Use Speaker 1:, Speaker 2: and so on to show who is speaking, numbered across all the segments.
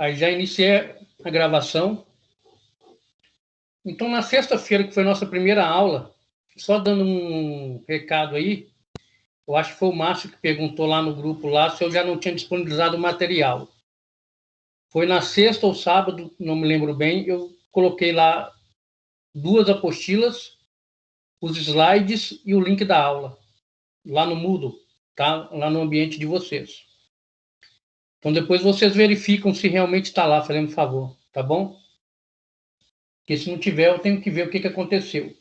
Speaker 1: Aí já iniciei a gravação. Então, na sexta-feira, que foi a nossa primeira aula, só dando um recado aí, eu acho que foi o Márcio que perguntou lá no grupo lá se eu já não tinha disponibilizado o material. Foi na sexta ou sábado, não me lembro bem, eu coloquei lá 2 apostilas, os slides e o link da aula, lá no Moodle, tá? Lá no ambiente de vocês. Então, depois vocês verificam se realmente está lá, fazendo um favor, tá bom? Porque se não tiver, eu tenho que ver o que aconteceu.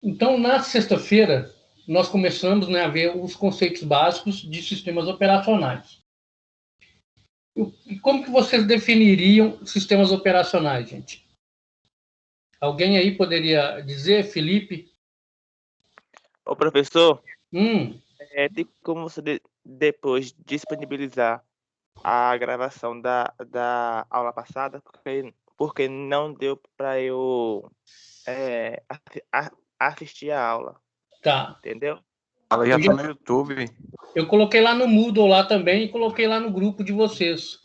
Speaker 1: Então, na sexta-feira, nós começamos, né, a ver os conceitos básicos de sistemas operacionais. E como que vocês definiriam sistemas operacionais, gente? Alguém aí poderia dizer, Felipe?
Speaker 2: Ô, professor,
Speaker 1: Hum,
Speaker 2: tem como você depois disponibilizar a gravação da aula passada? Porque não deu para eu assistir a aula,
Speaker 1: tá.
Speaker 2: entendeu?
Speaker 3: Ela já tá no YouTube.
Speaker 1: Eu coloquei lá no Moodle lá também e coloquei lá no grupo de vocês.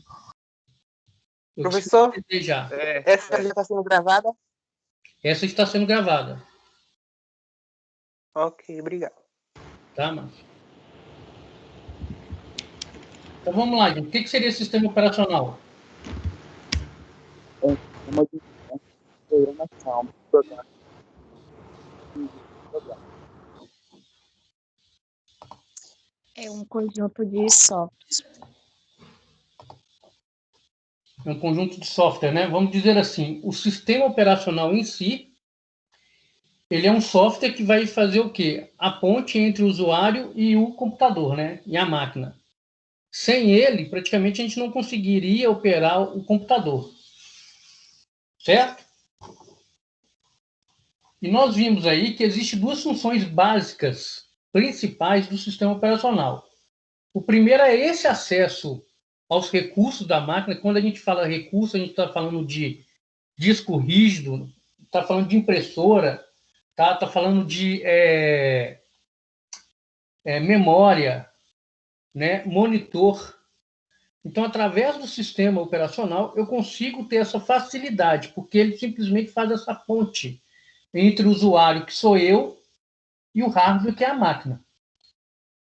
Speaker 1: Eu
Speaker 4: Professor,
Speaker 1: já.
Speaker 4: essa já está sendo gravada?
Speaker 1: Essa está sendo gravada.
Speaker 4: Ok, obrigado.
Speaker 1: Tá, Márcio? Então vamos lá, gente. O que seria sistema operacional?
Speaker 4: Uma programação,
Speaker 5: É um conjunto de softwares.
Speaker 1: É um conjunto de software, né? Vamos dizer assim, o sistema operacional em si, ele é um software que vai fazer o quê? A ponte entre o usuário e o computador, né? E a máquina. Sem ele, praticamente a gente não conseguiria operar o computador. Certo? E nós vimos aí que existem 2 funções básicas, principais do sistema operacional. O primeiro é esse acesso aos recursos da máquina. Quando a gente fala recurso, a gente está falando de disco rígido, está falando de impressora, tá falando de memória, né, monitor. Então, através do sistema operacional, eu consigo ter essa facilidade, porque ele simplesmente faz essa ponte entre o usuário, que sou eu, e o hardware, que é a máquina.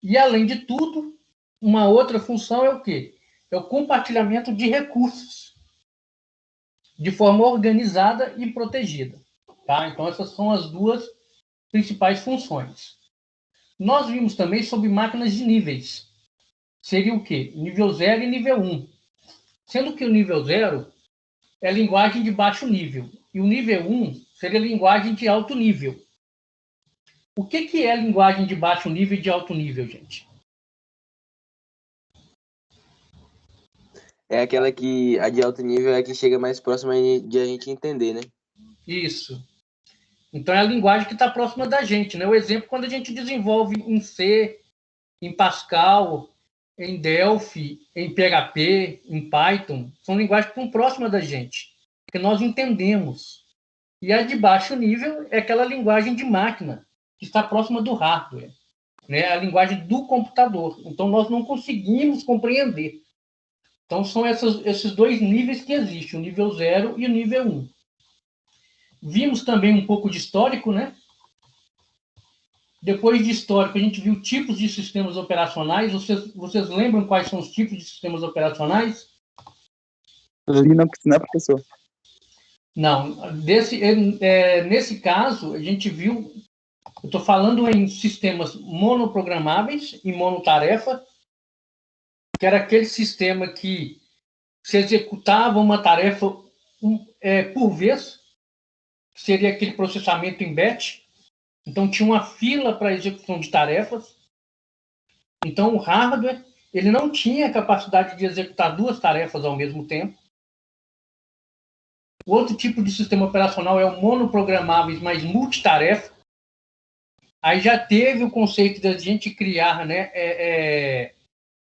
Speaker 1: E, além de tudo, uma outra função é o quê? É o compartilhamento de recursos de forma organizada e protegida. Tá? Então, essas são as 2 principais funções. Nós vimos também sobre máquinas de níveis. Seria o quê? Nível 0 e nível 1. Sendo que o nível 0 é linguagem de baixo nível. E o nível 1 seria linguagem de alto nível. O que é linguagem de baixo nível e de alto nível, gente?
Speaker 6: É aquela que a de alto nível é a que chega mais próxima de a gente entender, né?
Speaker 1: Isso. Então é a linguagem que está próxima da gente, né? O exemplo, quando a gente desenvolve em C, em Pascal, em Delphi, em PHP, em Python, são linguagens que estão próximas da gente, que nós entendemos. E a de baixo nível é aquela linguagem de máquina, que está próxima do hardware, né? A linguagem do computador. Então nós não conseguimos compreender. Então são esses 2 níveis que existem, o nível 0 e o nível 1. Vimos também um pouco de histórico, né? Depois de histórico, a gente viu tipos de sistemas operacionais. Vocês lembram quais são os tipos de sistemas operacionais?
Speaker 4: Linux, né, professor?
Speaker 1: Não. Nesse caso, a gente viu... Eu estou falando em sistemas monoprogramáveis e monotarefa, que era aquele sistema que se executava uma tarefa por vez, que seria aquele processamento em batch. Então, tinha uma fila para execução de tarefas. Então, o hardware ele não tinha a capacidade de executar 2 tarefas ao mesmo tempo. O outro tipo de sistema operacional é o monoprogramável, mas multitarefa. Aí já teve o conceito de a gente criar, né,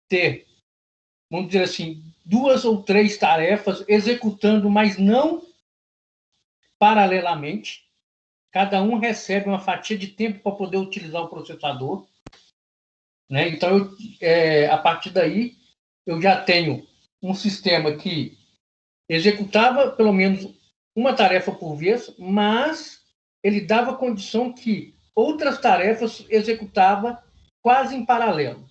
Speaker 1: ter, vamos dizer assim, 2 ou 3 tarefas executando, mas não paralelamente. Cada um recebe uma fatia de tempo para poder utilizar o processador. Né? Então, a partir daí, eu já tenho um sistema que executava pelo menos uma tarefa por vez, mas ele dava condição que outras tarefas executava quase em paralelo.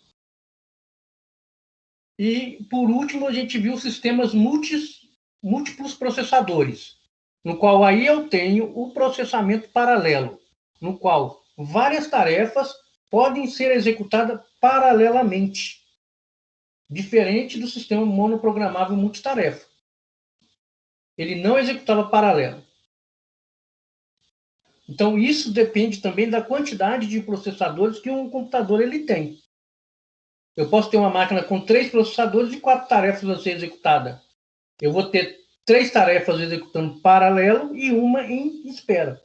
Speaker 1: E, por último, a gente viu sistemas múltiplos processadores, no qual aí eu tenho o processamento paralelo, no qual várias tarefas podem ser executadas paralelamente, diferente do sistema monoprogramável multitarefa. Ele não executava paralelo. Então, isso depende também da quantidade de processadores que um computador ele tem. Eu posso ter uma máquina com 3 processadores e 4 tarefas a ser executada. Eu vou ter 3 tarefas executando paralelo e uma em espera.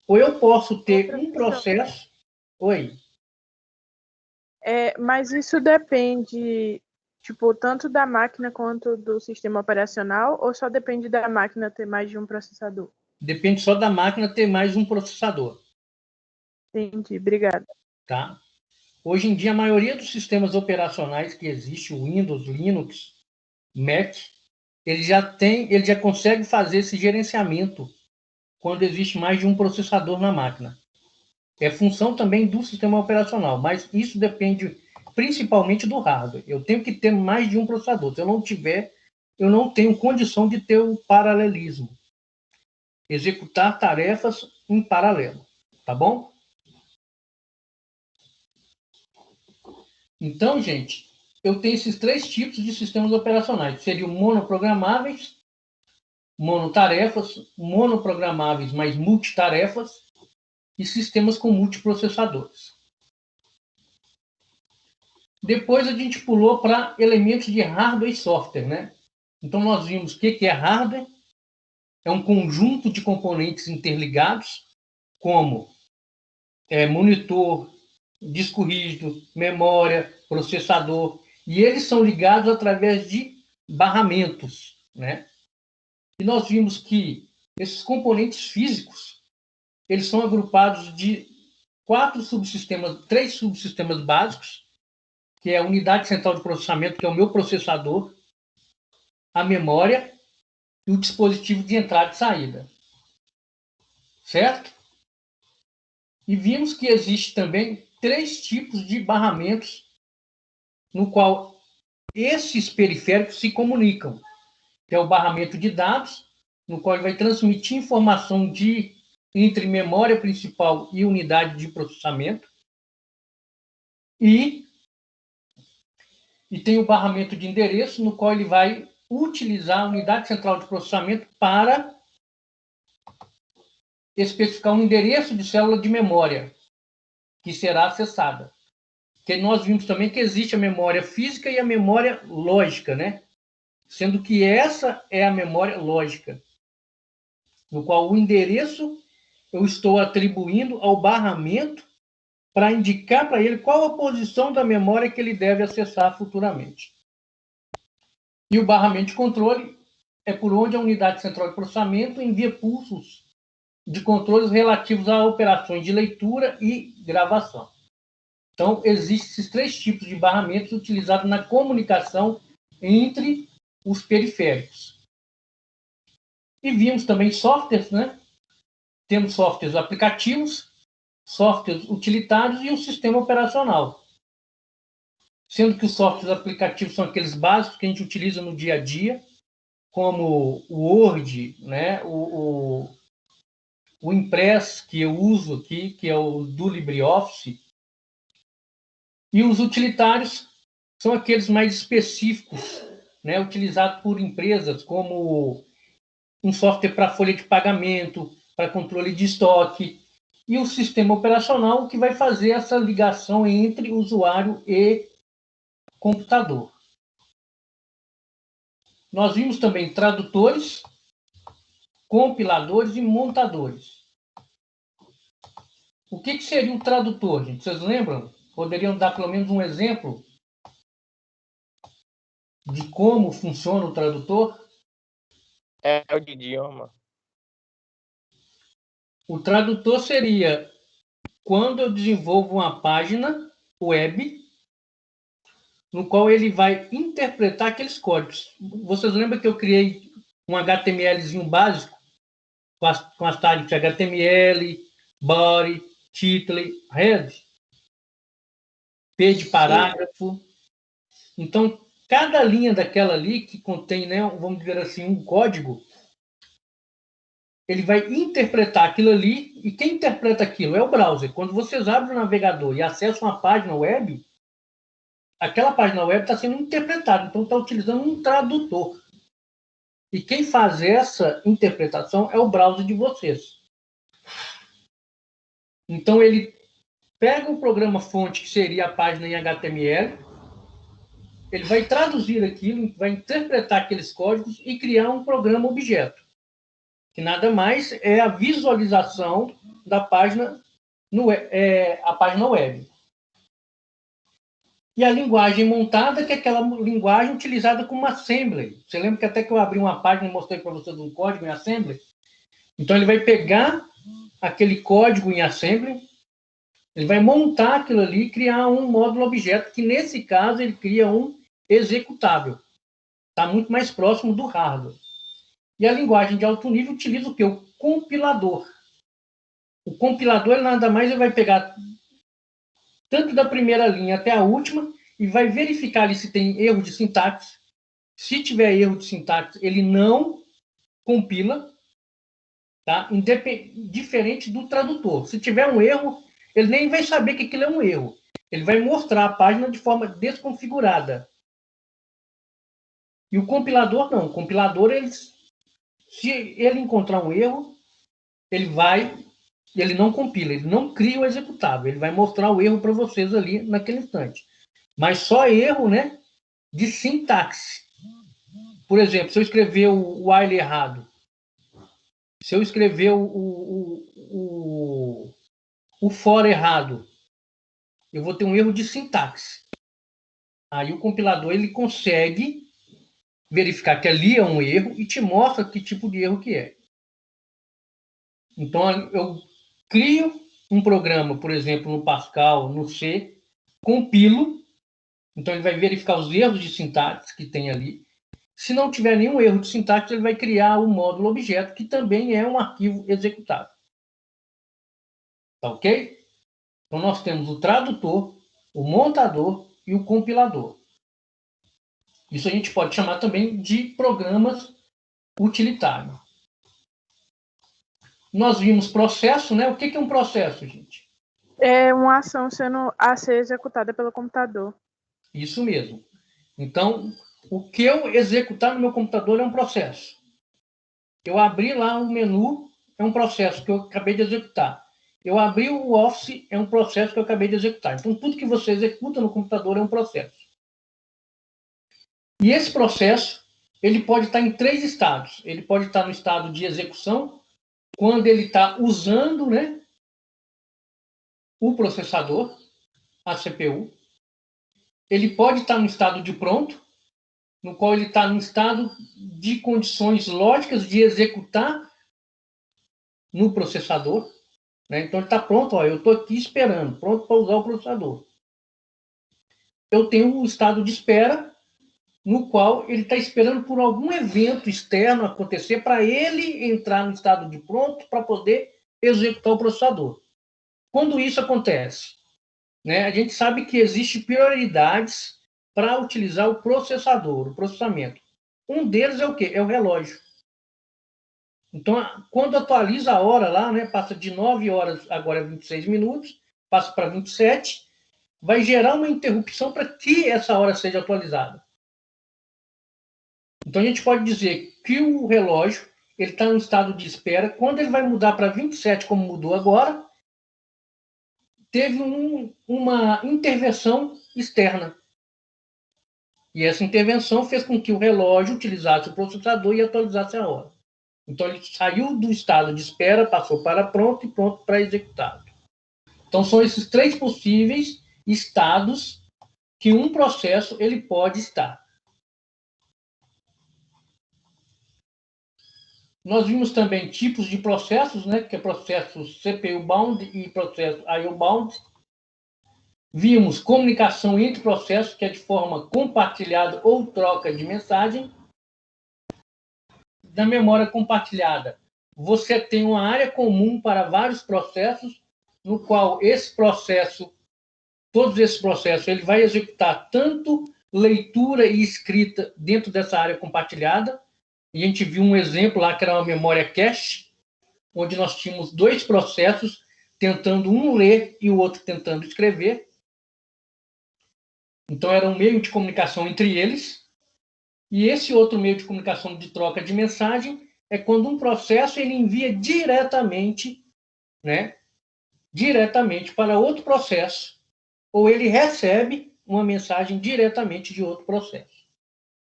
Speaker 1: Ou eu posso ter um processo... Oi.
Speaker 7: Mas isso depende, tipo, tanto da máquina quanto do sistema operacional, ou só depende da máquina ter mais de um processador?
Speaker 1: Depende só da máquina ter mais um processador.
Speaker 7: Entendi, obrigada.
Speaker 1: Tá? Hoje em dia, a maioria dos sistemas operacionais que existe, Windows, Linux, Mac, ele já consegue fazer esse gerenciamento quando existe mais de um processador na máquina. É função também do sistema operacional, mas isso depende principalmente do hardware. Eu tenho que ter mais de um processador. Se eu não tiver, eu não tenho condição de ter o paralelismo. Executar tarefas em paralelo. Tá bom? Então, gente, eu tenho esses 3 tipos de sistemas operacionais, que seriam monoprogramáveis, monotarefas, monoprogramáveis mais multitarefas e sistemas com multiprocessadores. Depois a gente pulou para elementos de hardware e software, né? Então nós vimos o que é hardware. É um conjunto de componentes interligados, como monitor, disco rígido, memória, processador, e eles são ligados através de barramentos, né? E nós vimos que esses componentes físicos, eles são agrupados de 3 subsistemas básicos, que é a unidade central de processamento, que é o meu processador, a memória e o dispositivo de entrada e saída. Certo? E vimos que existe também 3 tipos de barramentos no qual esses periféricos se comunicam, que é o barramento de dados, no qual ele vai transmitir informação entre memória principal e unidade de processamento, e tem o barramento de endereço, no qual ele vai utilizar a unidade central de processamento para especificar um endereço de célula de memória que será acessada. Que nós vimos também que existe a memória física e a memória lógica, né? Sendo que essa é a memória lógica, no qual o endereço eu estou atribuindo ao barramento para indicar para ele qual a posição da memória que ele deve acessar futuramente. E o barramento de controle é por onde a unidade central de processamento envia pulsos de controles relativos a operações de leitura e gravação. Então, existem esses 3 tipos de barramentos utilizados na comunicação entre os periféricos. E vimos também softwares, né? Temos softwares aplicativos, softwares utilitários e um sistema operacional. Sendo que os softwares aplicativos são aqueles básicos que a gente utiliza no dia a dia, como o Word, né? o Impress, que eu uso aqui, que é o do LibreOffice. E os utilitários são aqueles mais específicos, né? Utilizados por empresas, como um software para folha de pagamento, para controle de estoque, e o sistema operacional que vai fazer essa ligação entre usuário e computador. Nós vimos também tradutores, compiladores e montadores. O que seria um tradutor, gente? Vocês lembram? Poderiam dar pelo menos um exemplo de como funciona o tradutor?
Speaker 2: É o de idioma.
Speaker 1: O tradutor seria quando eu desenvolvo uma página web no qual ele vai interpretar aqueles códigos. Vocês lembram que eu criei um HTMLzinho básico com as tags HTML, body, título, head, P de parágrafo. Então, cada linha daquela ali que contém, né, vamos dizer assim, um código, ele vai interpretar aquilo ali, e quem interpreta aquilo é o browser. Quando vocês abrem o navegador e acessam uma página web, aquela página web está sendo interpretada, então está utilizando um tradutor. E quem faz essa interpretação é o browser de vocês. Então, ele pega o programa fonte, que seria a página em HTML, ele vai traduzir aquilo, vai interpretar aqueles códigos e criar um programa objeto, que nada mais é a visualização da página, a página web. E a linguagem montada, que é aquela linguagem utilizada como assembly. Você lembra que até que eu abri uma página e mostrei para vocês um código em assembly? Então, ele vai pegar aquele código em assembly, ele vai montar aquilo ali e criar um módulo objeto, que nesse caso ele cria um executável. Está muito mais próximo do hardware. E a linguagem de alto nível utiliza o quê? O compilador. O compilador, ele nada mais, ele vai pegar tanto da primeira linha até a última e vai verificar ali se tem erro de sintaxe. Se tiver erro de sintaxe, ele não compila, tá? Diferente do tradutor. Se tiver um erro, ele nem vai saber que aquilo é um erro. Ele vai mostrar a página de forma desconfigurada. E o compilador não. O compilador, se ele encontrar um erro, ele não compila, ele não cria o executável. Ele vai mostrar o erro para vocês ali naquele instante. Mas só erro, né, de sintaxe. Por exemplo, se eu escrever o while errado, se eu escrever o for errado, eu vou ter um erro de sintaxe. Aí o compilador, ele consegue verificar que ali é um erro e te mostra que tipo de erro que é. Então, eu crio um programa, por exemplo, no Pascal, no C, compilo, então ele vai verificar os erros de sintaxe que tem ali. Se não tiver nenhum erro de sintaxe, ele vai criar o módulo objeto, que também é um arquivo executável. Tá ok? Então, nós temos o tradutor, o montador e o compilador. Isso a gente pode chamar também de programas utilitários. Nós vimos processo, né? O que é um processo, gente?
Speaker 7: É uma ação a ser executada pelo computador.
Speaker 1: Isso mesmo. Então, o que eu executar no meu computador é um processo. Eu abri lá um menu, é um processo que eu acabei de executar. Eu abri o Office, é um processo que eu acabei de executar. Então, tudo que você executa no computador é um processo. E esse processo, ele pode estar em 3 estados. Ele pode estar no estado de execução, quando ele está usando, né, o processador, a CPU. Ele pode estar no estado de pronto, no qual ele está no estado de condições lógicas de executar no processador. Né? Então, ele está pronto, ó, eu estou aqui esperando, pronto para usar o processador. Eu tenho o estado de espera, no qual ele está esperando por algum evento externo acontecer para ele entrar no estado de pronto para poder executar o processador. Quando isso acontece, né, a gente sabe que existem prioridades para utilizar o processador, o processamento. Um deles é o quê? É o relógio. Então, quando atualiza a hora lá, né, passa de 9 horas, agora é 26 minutos, passa para 27, vai gerar uma interrupção para que essa hora seja atualizada. Então, a gente pode dizer que o relógio ele está em estado de espera. Quando ele vai mudar para 27, como mudou agora, teve uma intervenção externa. E essa intervenção fez com que o relógio utilizasse o processador e atualizasse a hora. Então, ele saiu do estado de espera, passou para pronto e pronto para executado. Então, são esses 3 possíveis estados que um processo ele pode estar. Nós vimos também tipos de processos, né, que é processo CPU-bound e processo IO-bound. Vimos comunicação entre processos, que é de forma compartilhada ou troca de mensagem. Da memória compartilhada, você tem uma área comum para vários processos, no qual todos esses processos, ele vai executar tanto leitura e escrita dentro dessa área compartilhada. E a gente viu um exemplo lá, que era uma memória cache, onde nós tínhamos dois processos, tentando um ler e o outro tentando escrever. Então, era um meio de comunicação entre eles. E esse outro meio de comunicação de troca de mensagem é quando um processo ele envia diretamente para outro processo, ou ele recebe uma mensagem diretamente de outro processo.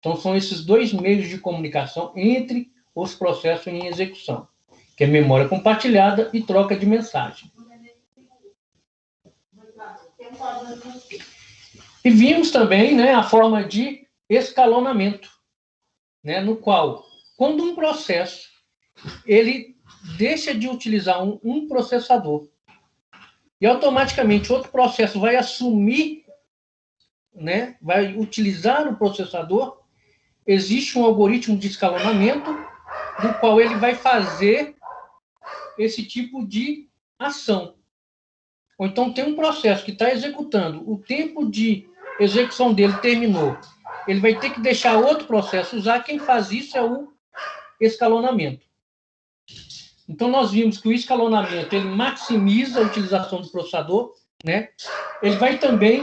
Speaker 1: Então, são esses dois meios de comunicação entre os processos em execução, que é memória compartilhada e troca de mensagem. E vimos também a forma de escalonamento, no qual, quando um processo ele deixa de utilizar um processador e automaticamente outro processo vai assumir, vai utilizar o processador, existe um algoritmo de escalonamento do qual ele vai fazer esse tipo de ação. Ou então tem um processo que está executando, o tempo de execução dele terminou, ele vai ter que deixar outro processo usar. Quem faz isso é o escalonamento. Então, nós vimos que o escalonamento ele maximiza a utilização do processador, Ele vai também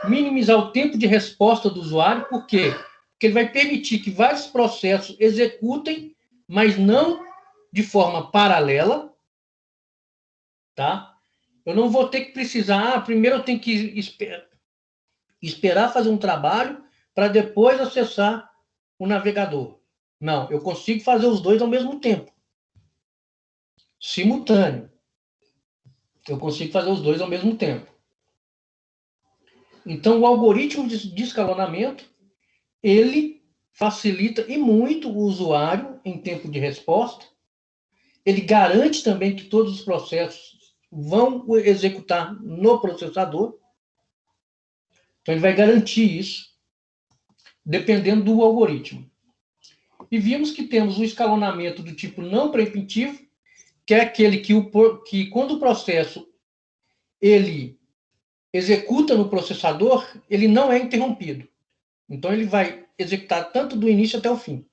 Speaker 1: minimizar o tempo de resposta do usuário. Por quê? Porque ele vai permitir que vários processos executem, mas não de forma paralela, tá? Eu não vou ter que precisar, primeiro eu tenho que esperar fazer um trabalho para depois acessar o navegador. Não, eu consigo fazer os dois ao mesmo tempo. Simultâneo. Eu consigo fazer os dois ao mesmo tempo. Então, o algoritmo de escalonamento, ele facilita e muito o usuário em tempo de resposta. Ele garante também que todos os processos vão executar no processador. Então, ele vai garantir isso, dependendo do algoritmo. E vimos que temos um escalonamento do tipo não preemptivo, que é aquele que quando o processo ele executa no processador, ele não é interrompido. Então, ele vai executar tanto do início até o fim.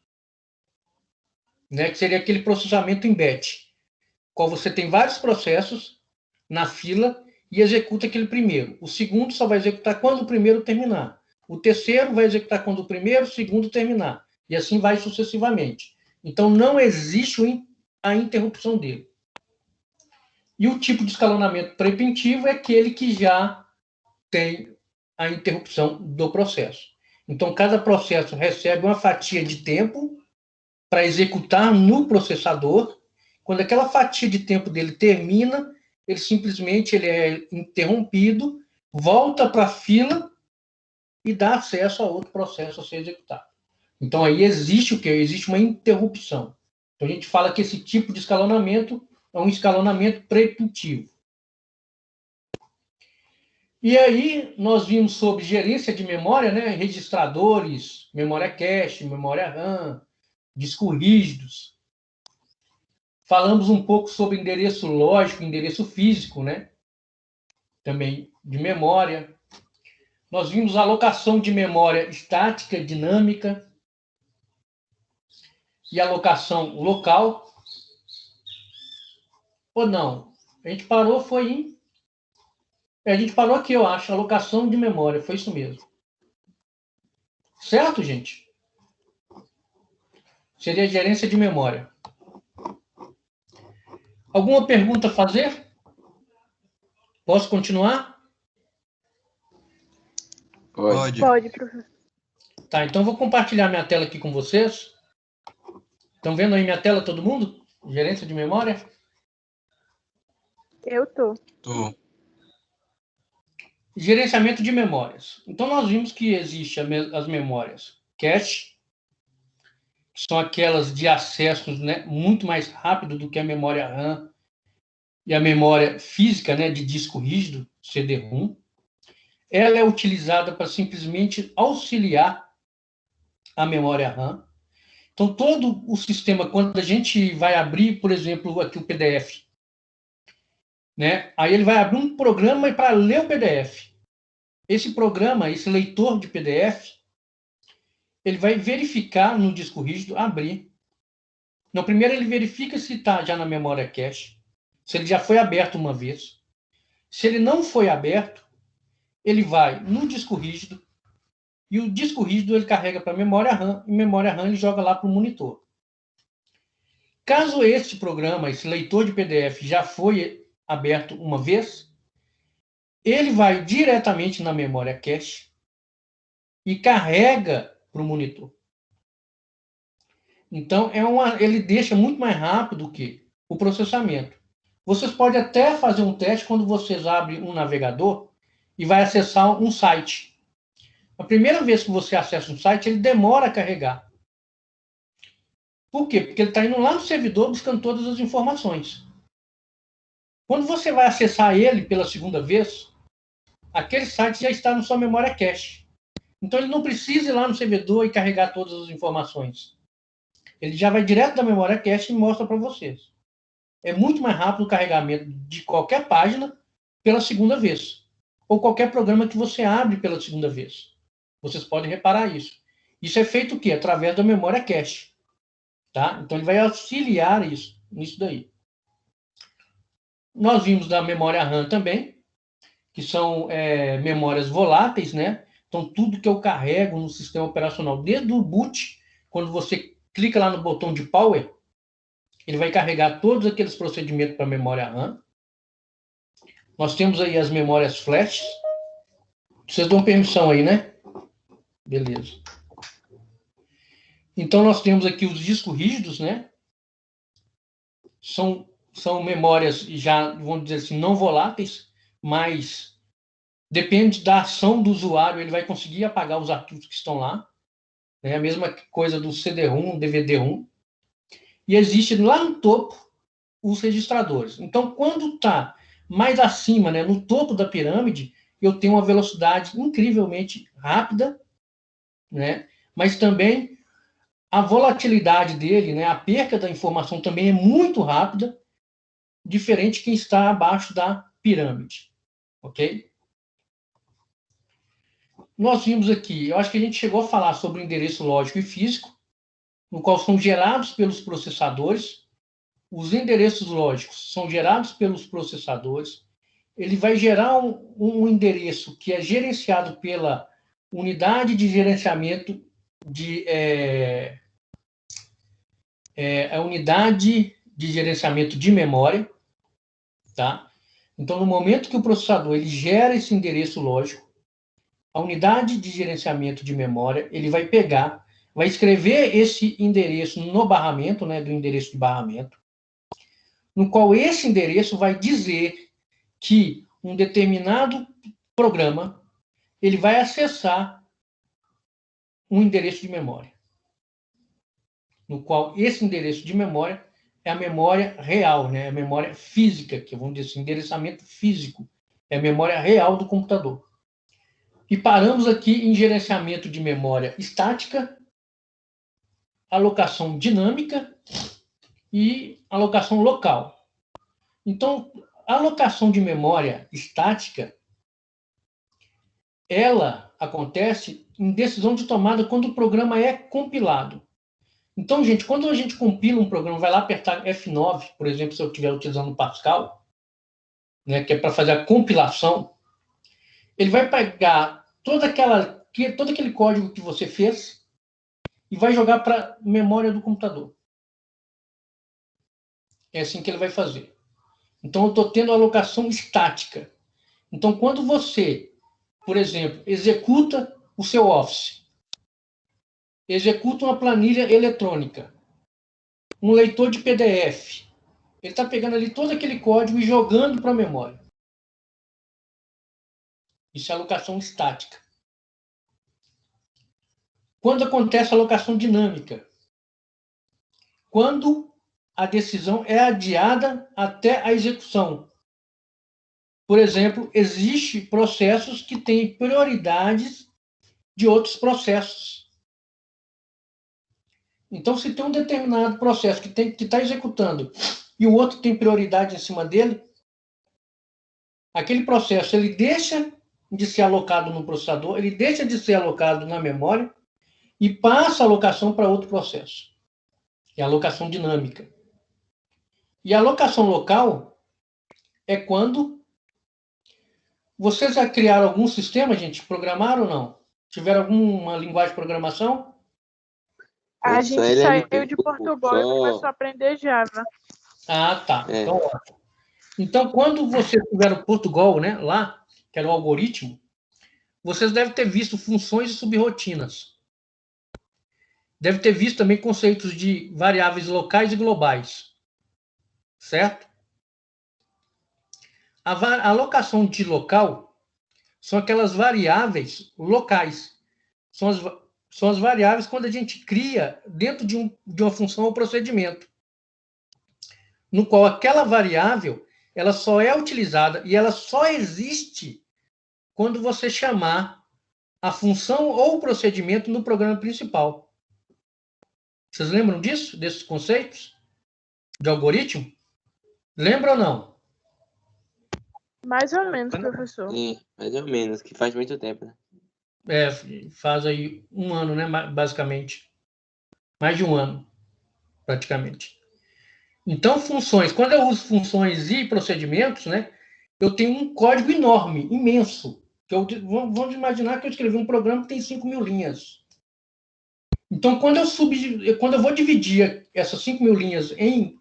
Speaker 1: Que seria aquele processamento em batch, qual você tem vários processos na fila e executa aquele primeiro. O segundo só vai executar quando o primeiro terminar. O terceiro vai executar quando o primeiro, o segundo terminar. E assim vai sucessivamente. Então, não existe a interrupção dele. E o tipo de escalonamento preventivo é aquele que já tem a interrupção do processo. Então, cada processo recebe uma fatia de tempo para executar no processador. Quando aquela fatia de tempo dele termina, ele simplesmente é interrompido, volta para a fila e dá acesso a outro processo a ser executado. Então, aí existe o quê? Existe uma interrupção. Então, a gente fala que esse tipo de escalonamento é um escalonamento preventivo. E aí, nós vimos sobre gerência de memória, registradores, memória cache, memória RAM, discos rígidos. Falamos um pouco sobre endereço lógico, endereço físico, também de memória. Nós vimos a alocação de memória estática, dinâmica, e alocação local. Ou não? A gente parou, a gente parou aqui, eu acho, alocação de memória, foi isso mesmo. Certo, gente? Seria gerência de memória. Alguma pergunta a fazer? Posso continuar?
Speaker 3: Pode.
Speaker 7: Pode, professor.
Speaker 1: Tá, então eu vou compartilhar minha tela aqui com vocês. Estão vendo aí minha tela, todo mundo? Gerência de memória?
Speaker 7: Eu tô.
Speaker 3: Tô.
Speaker 1: Gerenciamento de memórias. Então, nós vimos que existe as memórias cache, que são aquelas de acessos muito mais rápido do que a memória RAM e a memória física de disco rígido, CD-ROM. ela é utilizada para simplesmente auxiliar a memória RAM. Então, todo o sistema, quando a gente vai abrir, por exemplo, aqui o PDF, né? Aí ele vai abrir um programa para ler o PDF. Esse programa, esse leitor de PDF, ele vai verificar no disco rígido, abrir. No primeiro, ele verifica se está já na memória cache, se ele já foi aberto uma vez. Se ele não foi aberto, ele vai no disco rígido, e o disco rígido ele carrega para a memória RAM, e memória RAM ele joga lá para o monitor. Caso este programa, esse leitor de PDF, já foi aberto uma vez, ele vai diretamente na memória cache e carrega para o monitor. Então, ele deixa muito mais rápido do que o processamento. Vocês podem até fazer um teste quando vocês abrem um navegador e vai acessar um site. A primeira vez que você acessa um site, ele demora a carregar. Por quê? Porque ele está indo lá no servidor buscando todas as informações. Quando você vai acessar ele pela segunda vez, aquele site já está na sua memória cache. Então, ele não precisa ir lá no servidor e carregar todas as informações. Ele já vai direto da memória cache e mostra para vocês. É muito mais rápido o carregamento de qualquer página pela segunda vez. Ou qualquer programa que você abre pela segunda vez. Vocês podem reparar isso. Isso é feito o quê? Através da memória cache. Tá? Então, ele vai auxiliar nisso daí. Nós vimos da memória RAM também, que são memórias voláteis, né? Então, tudo que eu carrego no sistema operacional, desde o boot, quando você clica lá no botão de Power, ele vai carregar todos aqueles procedimentos para a memória RAM. Nós temos aí as memórias flash. Vocês dão permissão aí, né? Beleza. Então, nós temos aqui os discos rígidos, né? São memórias já, vamos dizer assim, não voláteis, mas depende da ação do usuário, ele vai conseguir apagar os arquivos que estão lá. É a mesma coisa do CD-ROM, DVD-ROM. E existe lá no topo os registradores. Então, quando está mais acima, né, no topo da pirâmide, eu tenho uma velocidade incrivelmente rápida, né, mas também a volatilidade dele, né, a perca da informação também é muito rápida, diferente de quem está abaixo da pirâmide. Ok? Nós vimos aqui, eu acho que a gente chegou a falar sobre o endereço lógico e físico, no qual são gerados pelos processadores. Os endereços lógicos são gerados pelos processadores. Ele vai gerar um endereço que é gerenciado pela unidade de gerenciamento a unidade de gerenciamento de memória, tá? Então, no momento que o processador ele gera esse endereço lógico, a unidade de gerenciamento de memória, ele vai pegar, vai escrever esse endereço no barramento, né, do endereço de barramento, no qual esse endereço vai dizer que um determinado programa ele vai acessar um endereço de memória, no qual esse endereço de memória é a memória real, né, a memória física, que vamos dizer assim, endereçamento físico, é a memória real do computador. E paramos aqui em gerenciamento de memória estática, alocação dinâmica e alocação local. Então, a alocação de memória estática, ela acontece em decisão de tomada quando o programa é compilado. Então, gente, quando a gente compila um programa, vai lá apertar F9, por exemplo, se eu estiver utilizando o Pascal, né, que é para fazer a compilação, ele vai pegar todo aquele código que você fez e vai jogar para a memória do computador. É assim que ele vai fazer. Então, eu estou tendo alocação estática. Então, quando você, por exemplo, executa o seu Office, executa uma planilha eletrônica, um leitor de PDF, ele está pegando ali todo aquele código e jogando para a memória. Isso é alocação estática. Quando acontece a alocação dinâmica? Quando a decisão é adiada até a execução. por exemplo, existem processos que têm prioridades de outros processos. Então, se tem um determinado processo que está executando e o outro tem prioridade em cima dele, aquele processo ele deixa de ser alocado no processador, ele deixa de ser alocado na memória e passa a alocação para outro processo, que é a alocação dinâmica. E a alocação local é quando vocês já criaram algum sistema, gente? Programaram ou não? Tiveram alguma linguagem de programação?
Speaker 7: A
Speaker 6: Só
Speaker 7: gente
Speaker 6: LLP,
Speaker 7: saiu de Portugal e começou a aprender Java.
Speaker 1: Ah, tá.
Speaker 6: É.
Speaker 1: Então, ótimo. Então, quando vocês tiveram Portugal, né, lá, que era o algoritmo, vocês devem ter visto funções e subrotinas. Deve ter visto também conceitos de variáveis locais e globais. Certo? A alocação de local são aquelas variáveis locais. São as variáveis quando a gente cria dentro de uma função ou procedimento, no qual aquela variável ela só é utilizada e ela só existe quando você chamar a função ou o procedimento no programa principal. Vocês lembram disso? Desses conceitos de algoritmo? Lembra ou não?
Speaker 7: Mais ou menos, professor.
Speaker 6: Sim, mais ou menos, que faz muito tempo, né?
Speaker 1: Faz aí um ano, né, basicamente. Mais de um ano, praticamente. Então, funções. Quando eu uso funções e procedimentos, né, eu tenho um código enorme, imenso. Vamos imaginar que eu escrevi um programa que tem 5.000 linhas. Então, quando eu vou dividir essas 5.000 linhas em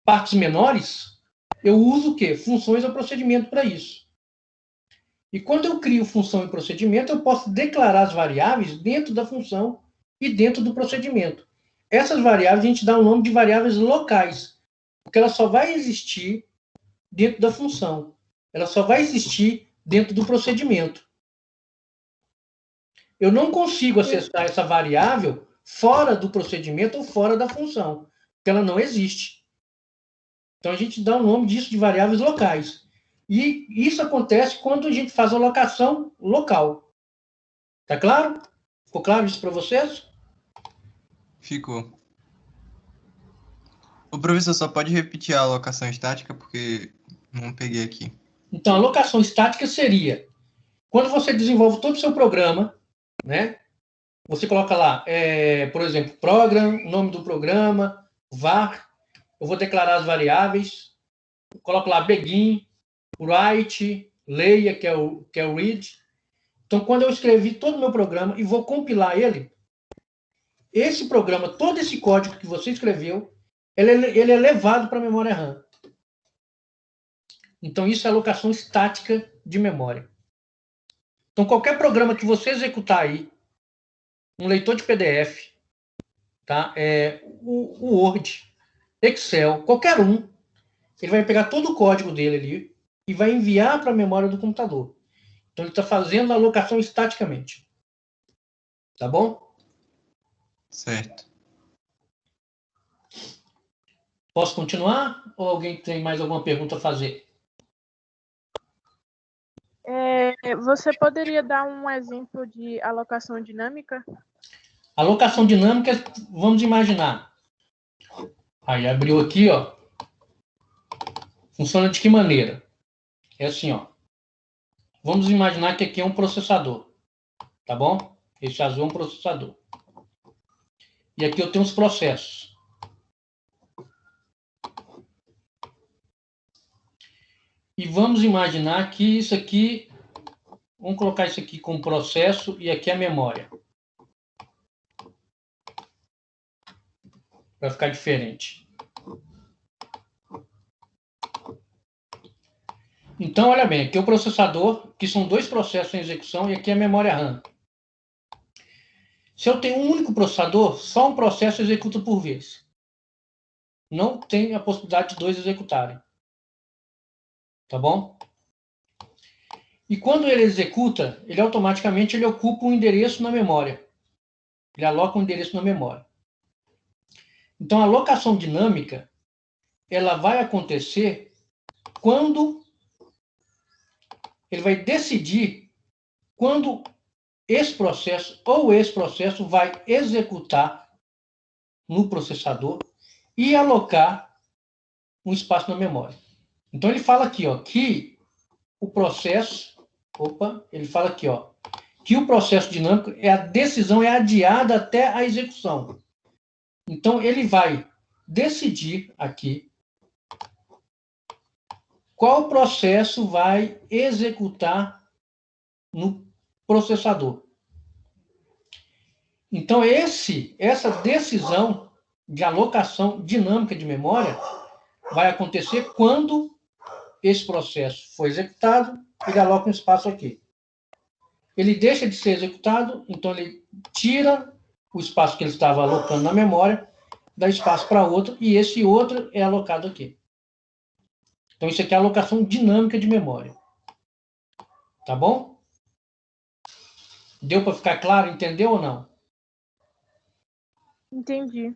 Speaker 1: partes menores, eu uso o quê? Funções ou procedimento para isso. E quando eu crio função e procedimento, eu posso declarar as variáveis dentro da função e dentro do procedimento. Essas variáveis a gente dá o nome de variáveis locais, porque ela só vai existir dentro da função. Ela só vai existir dentro do procedimento. Eu não consigo acessar essa variável fora do procedimento ou fora da função, porque ela não existe. Então a gente dá o nome disso de variáveis locais. E isso acontece quando a gente faz alocação local. Tá claro? Ficou claro isso para vocês?
Speaker 8: Ficou. O professor só pode repetir a alocação estática, porque não peguei aqui.
Speaker 1: Então, a alocação estática seria quando você desenvolve todo o seu programa, né? Você coloca lá, por exemplo, program, nome do programa, var, eu vou declarar as variáveis, coloco lá begin, write, leia, que é o read. Então, quando eu escrevi todo o meu programa e vou compilar ele, esse programa, todo esse código que você escreveu, ele é levado para a memória RAM. Então, isso é alocação estática de memória. Então, qualquer programa que você executar aí, um leitor de PDF, tá? O Word, Excel, qualquer um, ele vai pegar todo o código dele ali e vai enviar para a memória do computador. Então, ele está fazendo a alocação estaticamente. Tá bom?
Speaker 8: Certo.
Speaker 1: Posso continuar? Ou alguém tem mais alguma pergunta a fazer?
Speaker 7: Você poderia dar um exemplo de alocação dinâmica?
Speaker 1: Alocação dinâmica, vamos imaginar. Aí, abriu aqui, ó. Funciona de que maneira? É assim, ó. Vamos imaginar que aqui é um processador. Tá bom? Esse azul é um processador. E aqui eu tenho os processos. E vamos imaginar que isso aqui... Vamos colocar isso aqui como processo e aqui a memória. Vai ficar diferente. Então, olha bem, aqui é o processador, que são dois processos em execução, e aqui é a memória RAM. Se eu tenho um único processador, só um processo executa por vez. Não tem a possibilidade de dois executarem. Tá bom? E quando ele executa, ele automaticamente ocupa um endereço na memória. Ele aloca um endereço na memória. Então, a alocação dinâmica, ela vai acontecer quando ele vai decidir quando esse processo vai executar no processador e alocar um espaço na memória. Então, ele fala aqui, ó, que o processo... ele fala aqui, ó, que o processo dinâmico, a decisão é adiada até a execução. Então, ele vai decidir aqui qual processo vai executar no processador. Então, essa decisão de alocação dinâmica de memória vai acontecer quando esse processo for executado, ele aloca um espaço aqui. Ele deixa de ser executado, então ele tira o espaço que ele estava alocando na memória, dá espaço para outro, e esse outro é alocado aqui. Então, isso aqui é a alocação dinâmica de memória. Tá bom? Deu para ficar claro? Entendeu ou não?
Speaker 7: Entendi.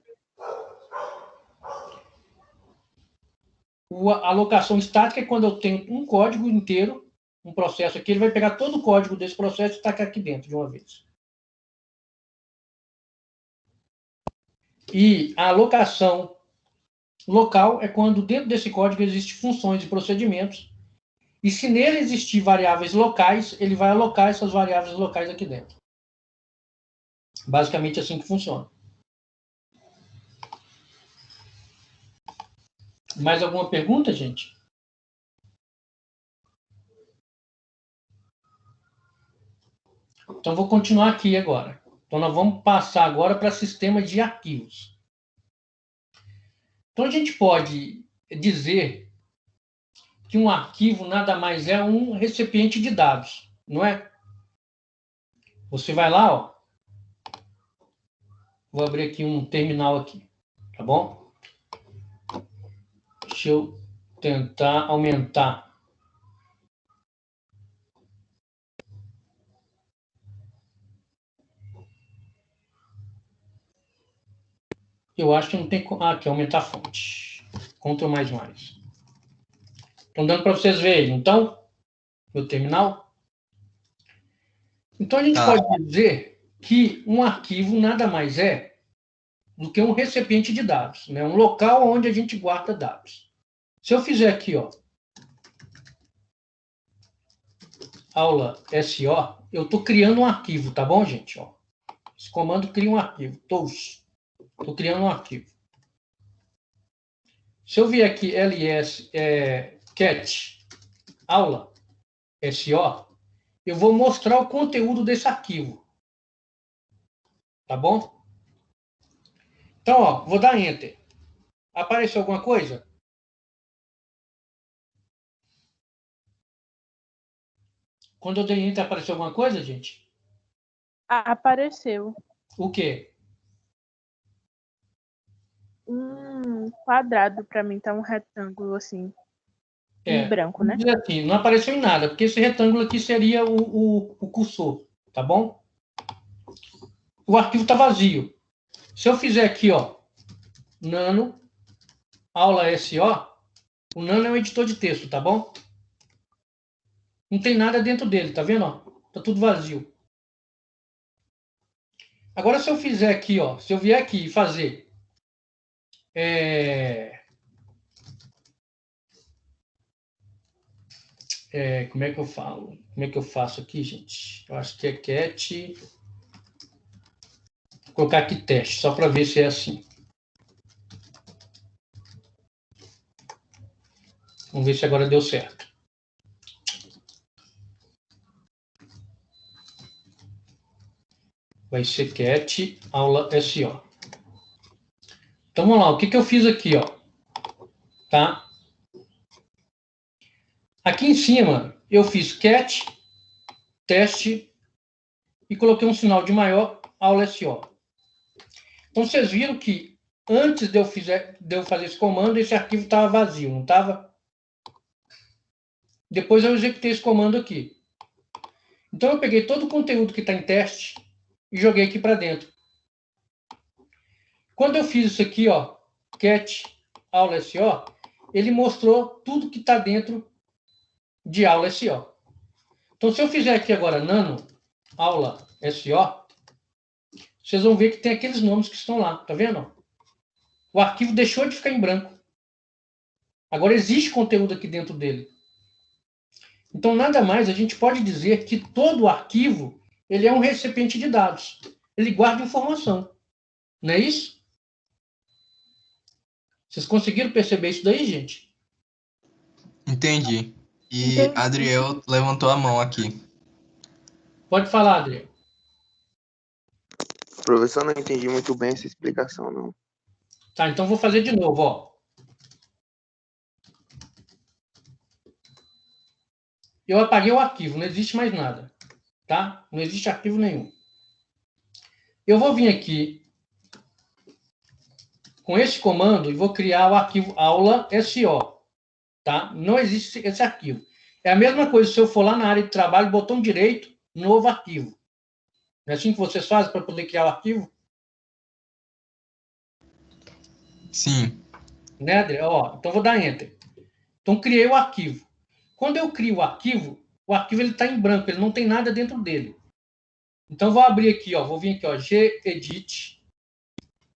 Speaker 1: A alocação estática é quando eu tenho um código inteiro, um processo aqui, ele vai pegar todo o código desse processo e tacar aqui dentro de uma vez. E a alocação local é quando dentro desse código existem funções e procedimentos, e se nele existir variáveis locais, ele vai alocar essas variáveis locais aqui dentro. Basicamente assim que funciona. Mais alguma pergunta, gente? Então, vou continuar aqui agora. Então, nós vamos passar agora para sistema de arquivos. Então, a gente pode dizer que um arquivo nada mais é um recipiente de dados, não é? Você vai lá, ó. Vou abrir aqui um terminal aqui, tá bom? Deixa eu tentar aumentar. Eu acho que não tem... aqui, aumentar a fonte. Ctrl++. Estão dando para vocês verem, então? Meu terminal? Então, a gente pode dizer que um arquivo nada mais é do que um recipiente de dados, né? Um local onde a gente guarda dados. Se eu fizer aqui, ó, aula SO, eu estou criando um arquivo, tá bom, gente? Ó, esse comando cria um arquivo. Estou criando um arquivo. Se eu vier aqui ls cat aula SO, eu vou mostrar o conteúdo desse arquivo. Tá bom? Então, ó, vou dar Enter. Apareceu alguma coisa? Quando eu dei Enter, apareceu alguma coisa, gente?
Speaker 7: Apareceu.
Speaker 1: O quê?
Speaker 7: Um quadrado, para mim, tá um retângulo assim. Em branco, né?
Speaker 1: Assim, não apareceu em nada, porque esse retângulo aqui seria o cursor, tá bom? O arquivo está vazio. Se eu fizer aqui, ó, nano, aula SO, o nano é um editor de texto, tá bom? Não tem nada dentro dele, tá vendo? Ó? Tá tudo vazio. Agora, se eu fizer aqui, ó, se eu vier aqui e fazer como é que eu falo? Como é que eu faço aqui, gente? Eu acho que é cat. Vou colocar aqui teste, só para ver se é assim. Vamos ver se agora deu certo. Vai ser cat aula SO. Então, vamos lá. O que eu fiz aqui, ó? Tá? Aqui em cima, eu fiz cat, teste, e coloquei um sinal de maior, aula SO. Então, vocês viram que antes de eu fazer esse comando, esse arquivo estava vazio, não estava? Depois eu executei esse comando aqui. Então, eu peguei todo o conteúdo que está em teste e joguei aqui para dentro. Quando eu fiz isso aqui, ó, cat aula SO, ele mostrou tudo que está dentro de aula SO. Então, se eu fizer aqui agora nano, aula SO, vocês vão ver que tem aqueles nomes que estão lá, tá vendo? O arquivo deixou de ficar em branco. Agora existe conteúdo aqui dentro dele. Então, nada mais, a gente pode dizer que todo arquivo, ele é um recipiente de dados. Ele guarda informação. Não é isso? Vocês conseguiram perceber isso daí, gente?
Speaker 8: Entendi. E
Speaker 7: Entendi.
Speaker 8: Adriel levantou a mão aqui.
Speaker 1: Pode falar, Adriano.
Speaker 6: Professor, não entendi muito bem essa explicação, não.
Speaker 1: Tá, então vou fazer de novo, ó. Eu apaguei o arquivo, não existe mais nada. Tá? Não existe arquivo nenhum. Eu vou vir aqui com esse comando e vou criar o arquivo aula SO. Tá? Não existe esse arquivo. É a mesma coisa se eu for lá na área de trabalho, botão direito, novo arquivo. Não é assim que vocês fazem para poder criar o arquivo?
Speaker 8: Sim.
Speaker 1: Né, Adriano? Ó, então vou dar Enter. Então criei o arquivo. Quando eu crio o arquivo ele está em branco, ele não tem nada dentro dele. Então vou abrir aqui, ó, vou vir aqui, ó, gedit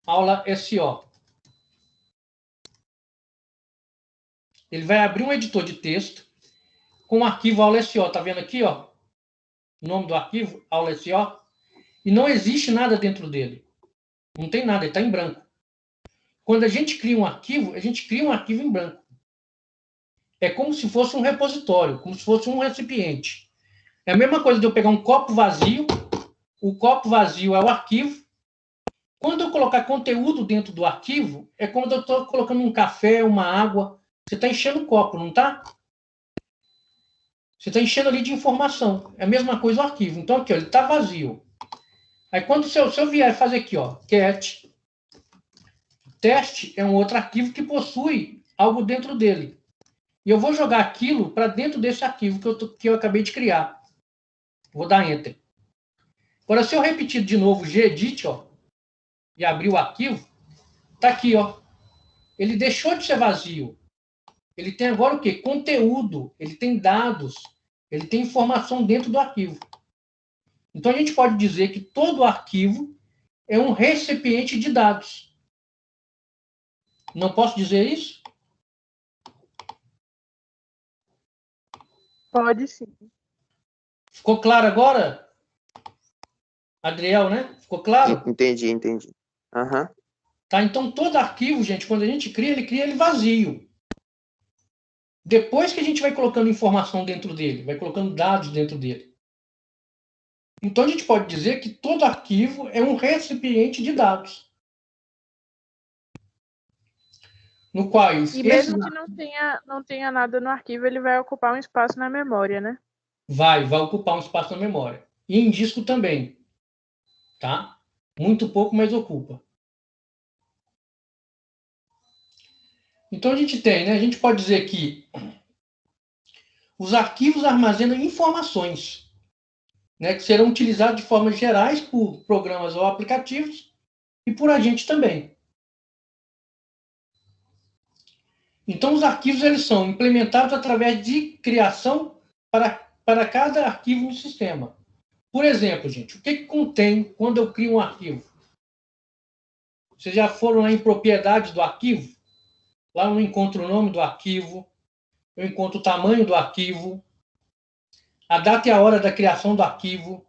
Speaker 1: aula SO. Ele vai abrir um editor de texto com o arquivo aula SO. Tá vendo aqui, ó? O nome do arquivo, aula SO. E não existe nada dentro dele. Não tem nada, ele está em branco. Quando a gente cria um arquivo em branco. É como se fosse um repositório, como se fosse um recipiente. É a mesma coisa de eu pegar um copo vazio. O copo vazio é o arquivo. Quando eu colocar conteúdo dentro do arquivo, é como eu estou colocando um café, uma água. Você está enchendo o copo, não está? Você está enchendo ali de informação. É a mesma coisa o arquivo. Então, aqui, ó, ele está vazio. Aí, quando se eu vier fazer aqui, ó, cat, teste é um outro arquivo que possui algo dentro dele. E eu vou jogar aquilo para dentro desse arquivo que eu acabei de criar. Vou dar Enter. Agora, se eu repetir de novo gedit, ó, e abrir o arquivo, tá aqui, ó. Ele deixou de ser vazio. Ele tem agora o quê? Conteúdo. Ele tem dados. Ele tem informação dentro do arquivo. Então, a gente pode dizer que todo arquivo é um recipiente de dados. Não posso dizer isso?
Speaker 7: Pode sim.
Speaker 1: Ficou claro agora? Adriel, né? Ficou claro?
Speaker 6: Entendi. Aham.
Speaker 1: Tá? Então, todo arquivo, gente, quando a gente cria ele vazio. Depois que a gente vai colocando informação dentro dele, vai colocando dados dentro dele. Então, a gente pode dizer que todo arquivo é um recipiente de dados. No qual
Speaker 7: E mesmo que não tenha nada no arquivo, ele vai ocupar um espaço na memória, né?
Speaker 1: vai ocupar um espaço na memória. E em disco também. Tá? Muito pouco, mas ocupa. Então, a gente tem, né? A gente pode dizer que os arquivos armazenam informações, né, que serão utilizados de formas gerais por programas ou aplicativos e por a gente também. Então, os arquivos eles são implementados através de criação para cada arquivo no sistema. Por exemplo, gente, o que contém quando eu crio um arquivo? Vocês já foram lá em propriedades do arquivo? Lá eu encontro o nome do arquivo, eu encontro o tamanho do arquivo, a data e a hora da criação do arquivo.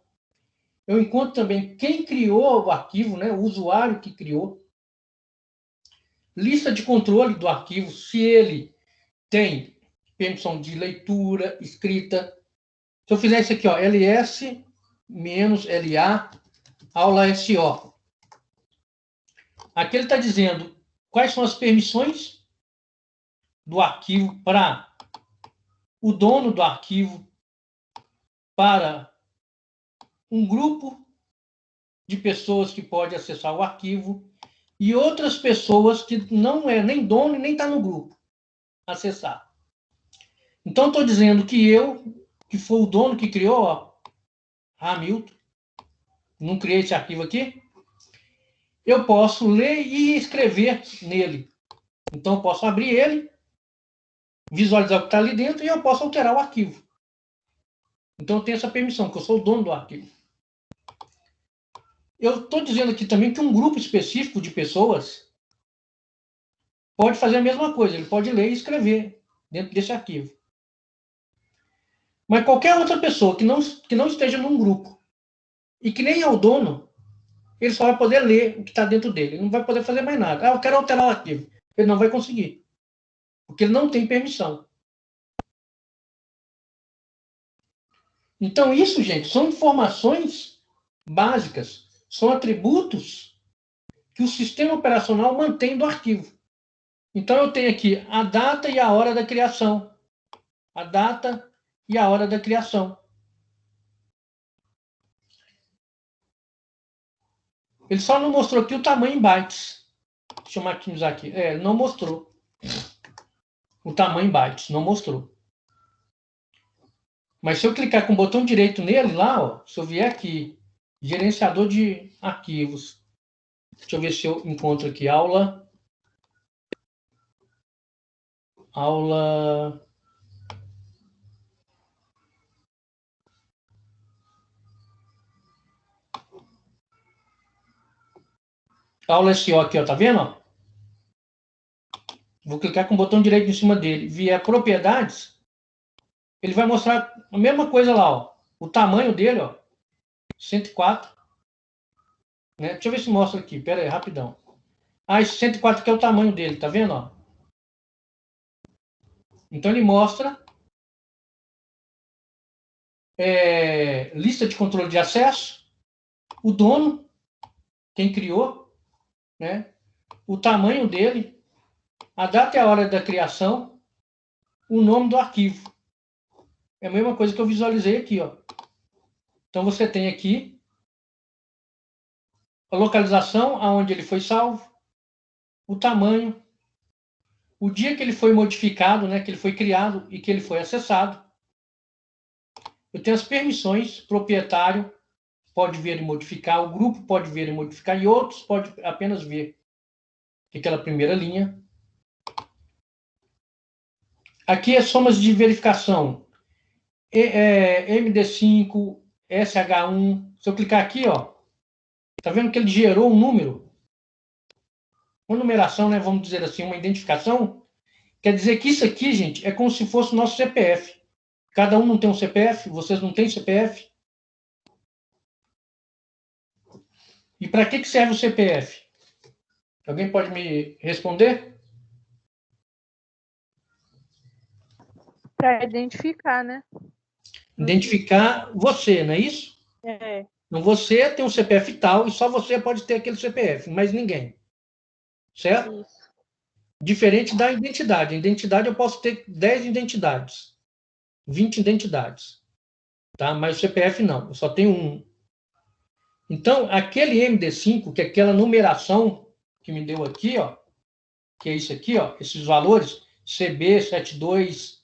Speaker 1: Eu encontro também quem criou o arquivo, né, o usuário que criou. Lista de controle do arquivo, se ele tem permissão de leitura, escrita. Se eu fizer isso aqui, ó, ls-la aula SO. Aqui ele está dizendo quais são as permissões do arquivo para o dono do arquivo, para um grupo de pessoas que pode acessar o arquivo e outras pessoas que não é nem dono e nem está no grupo acessar. Então, estou dizendo que eu, que foi o dono que criou, ó, Hamilton, não criei esse arquivo aqui, eu posso ler e escrever nele. Então, eu posso abrir ele, visualizar o que está ali dentro e eu posso alterar o arquivo. Então eu tenho essa permissão, que eu sou o dono do arquivo. Eu estou dizendo aqui também que um grupo específico de pessoas pode fazer a mesma coisa. Ele pode ler e escrever dentro desse arquivo. Mas qualquer outra pessoa que não esteja num grupo e que nem é o dono, ele só vai poder ler o que está dentro dele. Ele não vai poder fazer mais nada. Eu quero alterar o arquivo. Ele não vai conseguir. Porque ele não tem permissão. Então, isso, gente, são informações básicas. São atributos que o sistema operacional mantém do arquivo. Então, eu tenho aqui a data e a hora da criação. A data e a hora da criação. Ele só não mostrou aqui o tamanho em bytes. Deixa eu maximizar aqui. Ele não mostrou o tamanho em bytes. Não mostrou. Mas se eu clicar com o botão direito nele lá, ó, se eu vier aqui, gerenciador de arquivos. Deixa eu ver se eu encontro aqui aula. Aula SO aqui, ó, tá vendo? Vou clicar com o botão direito em cima dele. Vier propriedades, ele vai mostrar a mesma coisa lá, ó. O tamanho dele, ó, 104. Né? Deixa eu ver se mostra aqui. Pera aí, rapidão. Esse 104 aqui é o tamanho dele, tá vendo? Ó? Então ele mostra lista de controle de acesso, o dono, quem criou, né? O tamanho dele, a data e a hora da criação, o nome do arquivo. É a mesma coisa que eu visualizei aqui, ó. Então você tem aqui a localização aonde ele foi salvo, o tamanho, o dia que ele foi modificado, né, que ele foi criado e que ele foi acessado. Eu tenho as permissões, proprietário pode ver e modificar, o grupo pode ver e modificar e outros pode apenas ver aquela primeira linha. Aqui é somas de verificação. MD5, SH1. Se eu clicar aqui, ó, tá vendo que ele gerou um número? Uma numeração, né, vamos dizer assim, uma identificação. Quer dizer que isso aqui, gente, é como se fosse o nosso CPF. Cada um não tem um CPF, vocês não têm CPF. E para que serve o CPF? Alguém pode me responder?
Speaker 7: Para identificar, né?
Speaker 1: Identificar você, não é isso?
Speaker 7: É.
Speaker 1: Então você tem um CPF tal e só você pode ter aquele CPF, mas ninguém. Certo?
Speaker 7: Isso.
Speaker 1: Diferente da identidade. A identidade eu posso ter 10 identidades, 20 identidades. Tá? Mas o CPF não, eu só tenho um. Então, aquele MD5, que é aquela numeração que me deu aqui, ó, que é isso aqui, ó, esses valores, CB72,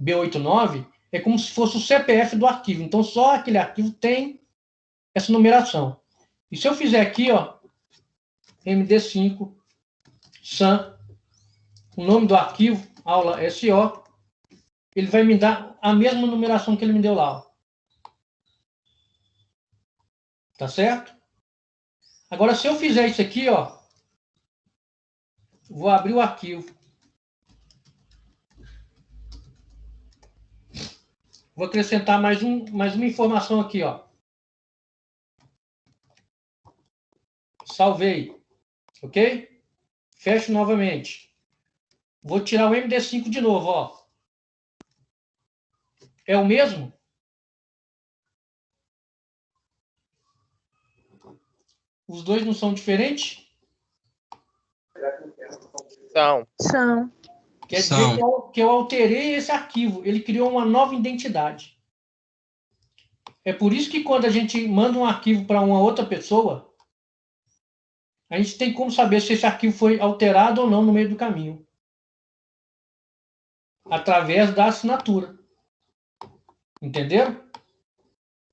Speaker 1: B89, é como se fosse o CPF do arquivo. Então, só aquele arquivo tem essa numeração. E se eu fizer aqui, ó, MD5, SAM, o nome do arquivo, aula SO, ele vai me dar a mesma numeração que ele me deu lá, ó. Tá certo? Agora, se eu fizer isso aqui, ó, vou abrir o arquivo. Vou acrescentar mais uma informação aqui, ó. Salvei. Ok? Fecho novamente. Vou tirar o MD5 de novo, ó. É o mesmo? Os dois não são diferentes?
Speaker 2: São.
Speaker 1: Quer dizer que eu alterei esse arquivo. Ele criou uma nova identidade. É por isso que quando a gente manda um arquivo para uma outra pessoa, a gente tem como saber se esse arquivo foi alterado ou não no meio do caminho. Através da assinatura. Entenderam?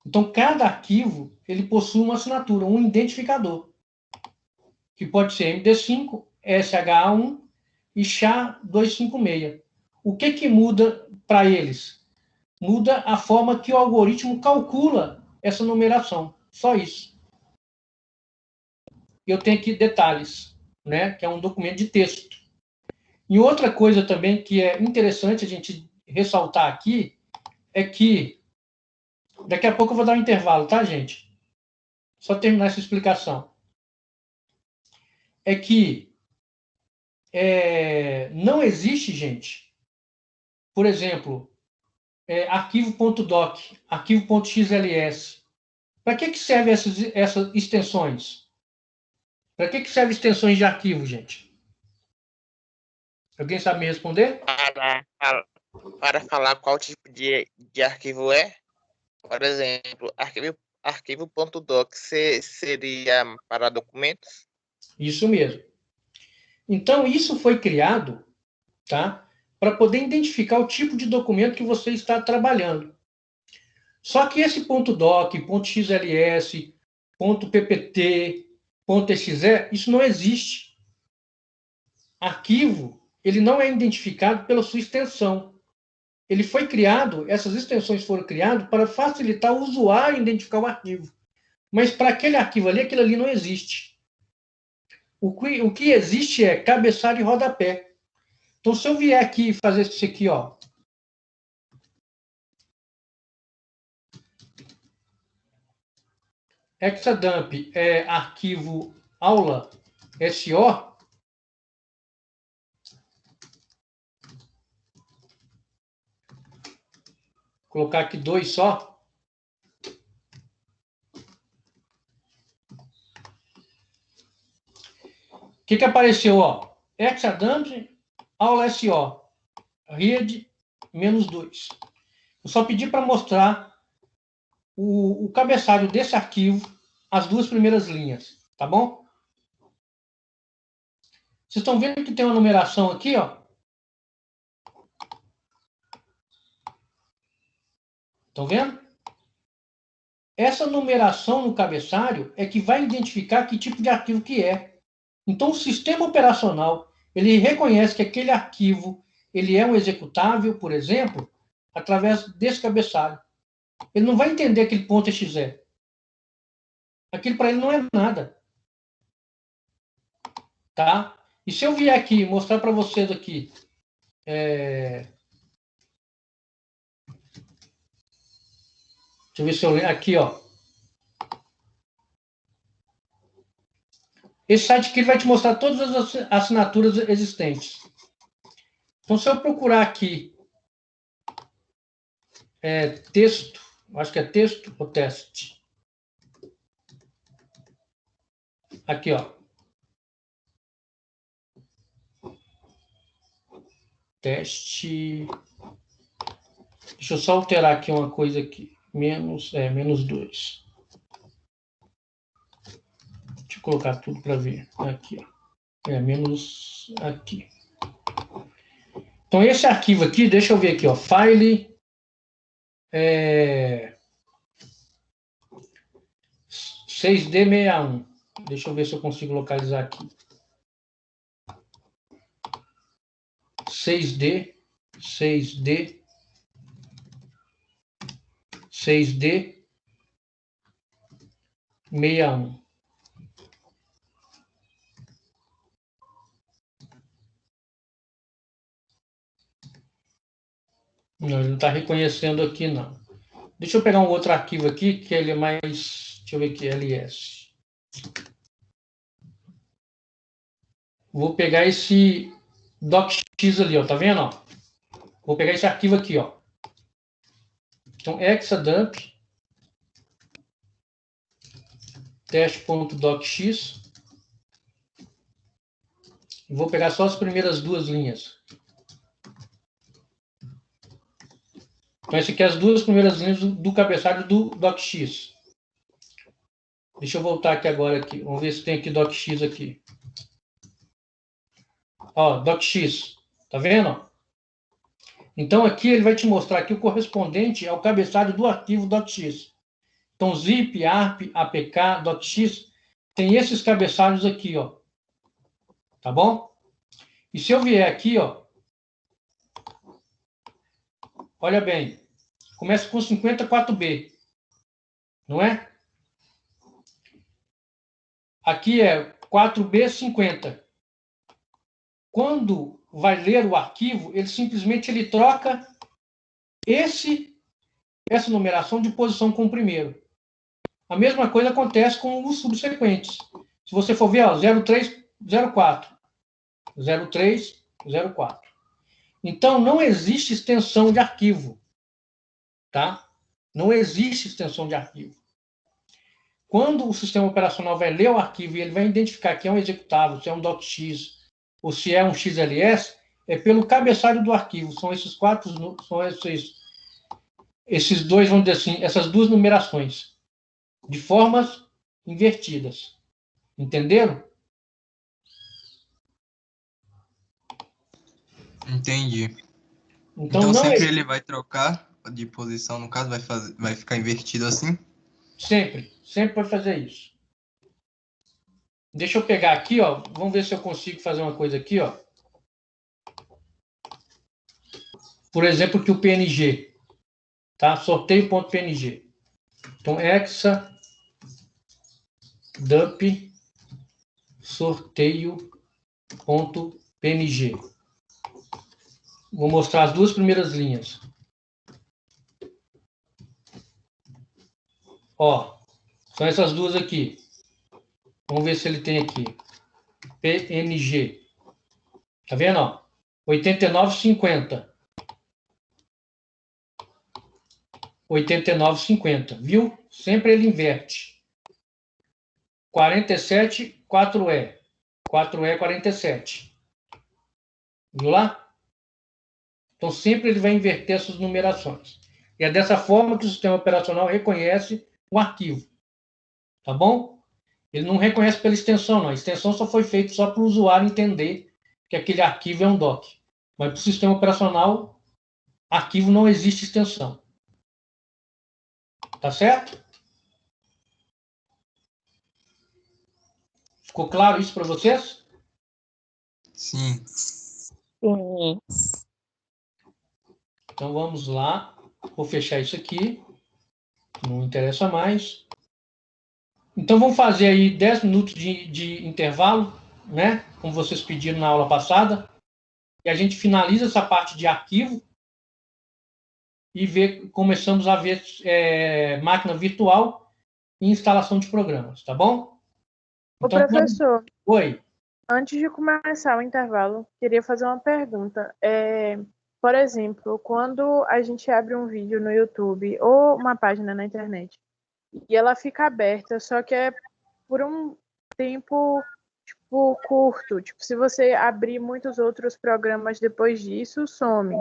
Speaker 1: Então, cada arquivo, ele possui uma assinatura, um identificador. Que pode ser MD5, SH1 e SHA-256. O que muda para eles? muda a forma que o algoritmo calcula essa numeração. Só isso. Eu tenho aqui detalhes, né, que é um documento de texto. E outra coisa também que é interessante a gente ressaltar aqui é que daqui a pouco eu vou dar um intervalo, tá, gente? Só terminar essa explicação. É que não existe, gente, por exemplo, arquivo.doc, arquivo.xls. Para que servem essas extensões? Para que servem extensões de arquivo, gente? Alguém sabe me responder?
Speaker 2: Para falar qual tipo de arquivo é, por exemplo, arquivo.doc seria para documentos?
Speaker 1: Isso mesmo. Então, isso foi criado, tá, para poder identificar o tipo de documento que você está trabalhando. Só que esse .doc, .xls, .ppt, .exe, isso não existe. Arquivo, ele não é identificado pela sua extensão. Ele foi criado, essas extensões foram criadas para facilitar o usuário identificar o arquivo. Mas para aquele arquivo ali, aquilo ali não existe. O que existe é cabeçalho e rodapé. Então, se eu vier aqui e fazer isso aqui, ó. Hexadump é arquivo aula SO. Vou colocar aqui 2 só. O que apareceu, ó? Hexadump, aula SO. Rede, -2. Eu só pedi para mostrar o cabeçalho desse arquivo, as duas primeiras linhas, tá bom? Vocês estão vendo que tem uma numeração aqui, ó? Estão vendo? Essa numeração no cabeçalho é que vai identificar que tipo de arquivo que é. Então, o sistema operacional, ele reconhece que aquele arquivo, ele é um executável, por exemplo, através desse cabeçalho. Ele não vai entender aquele .exe. Aquilo para ele não é nada. Tá? E se eu vier aqui mostrar para vocês aqui, deixa eu ver se eu lembro. Aqui, ó. Esse site aqui vai te mostrar todas as assinaturas existentes. Então, se eu procurar aqui texto, acho que é texto ou teste. Aqui, ó. Teste. Deixa eu só alterar aqui uma coisa aqui. -2. Deixa eu colocar tudo para ver. Aqui, ó. Menos aqui. Então, esse arquivo aqui, deixa eu ver aqui, ó. File. 6D61. Deixa eu ver se eu consigo localizar aqui. 6D 61. Não, ele não está reconhecendo aqui, não. Deixa eu pegar um outro arquivo aqui, que ele é mais... Deixa eu ver aqui, ls. Vou pegar esse docx ali, ó, tá vendo? Ó? Vou pegar esse arquivo aqui, ó. Então, hexadump teste.docx. Vou pegar só as primeiras duas linhas. Então, esse aqui é as duas primeiras linhas do cabeçalho do docx. Deixa eu voltar aqui agora. Aqui. Vamos ver se tem aqui docx aqui. Ó, docx. Tá vendo? Então, aqui ele vai te mostrar aqui o correspondente ao cabeçalho do arquivo docx. Então, zip, arp, apk, docx, tem esses cabeçalhos aqui, ó. Tá bom? E se eu vier aqui, ó, olha bem, Começa com 54B. Não é? Aqui é 4B50. Quando vai ler o arquivo, ele simplesmente troca essa numeração de posição com o primeiro. A mesma coisa acontece com os subsequentes. Se você for ver, 0304. 0304. Então, não existe extensão de arquivo. Tá? Não existe extensão de arquivo. Quando o sistema operacional vai ler o arquivo e ele vai identificar que é um executável, se é um docx ou se é um XLS, é pelo cabeçalho do arquivo. São esses esses dois, vamos dizer assim, essas duas numerações, de formas invertidas. Entenderam?
Speaker 8: Entendi.
Speaker 1: Então
Speaker 8: Então
Speaker 1: não
Speaker 8: sempre
Speaker 1: é...
Speaker 8: ele vai trocar de posição, no caso, vai ficar invertido assim?
Speaker 1: Sempre vai fazer isso. Deixa eu pegar aqui, ó. Vamos ver se eu consigo fazer uma coisa aqui, ó. Por exemplo, que o PNG, tá? Sorteio.png. Então, hexa dump sorteio.png. Vou mostrar as duas primeiras linhas. Ó, são essas duas aqui. Vamos ver se ele tem aqui. PNG. Tá vendo, ó? 89,50. 89,50. Viu? Sempre ele inverte. 47, 4E. 4E, 47. Viu lá? Então, sempre ele vai inverter essas numerações. E é dessa forma que o sistema operacional reconhece o arquivo. Tá bom? Ele não reconhece pela extensão, não. A extensão só foi feita só para o usuário entender que aquele arquivo é um doc. Mas para o sistema operacional, arquivo não existe extensão. Tá certo? Ficou claro isso para vocês?
Speaker 8: Sim.
Speaker 5: Sim.
Speaker 1: Então vamos lá. Vou fechar isso aqui. Não interessa mais. Então vamos fazer aí 10 minutos de intervalo, né? Como vocês pediram na aula passada. E a gente finaliza essa parte de arquivo e começamos a ver máquina virtual e instalação de programas, tá bom?
Speaker 7: Ô, professor,
Speaker 1: Oi.
Speaker 7: antes de começar o intervalo, queria fazer uma pergunta. Por exemplo, quando a gente abre um vídeo no YouTube ou uma página na internet e ela fica aberta, só que é por um tempo curto. Tipo, se você abrir muitos outros programas depois disso, some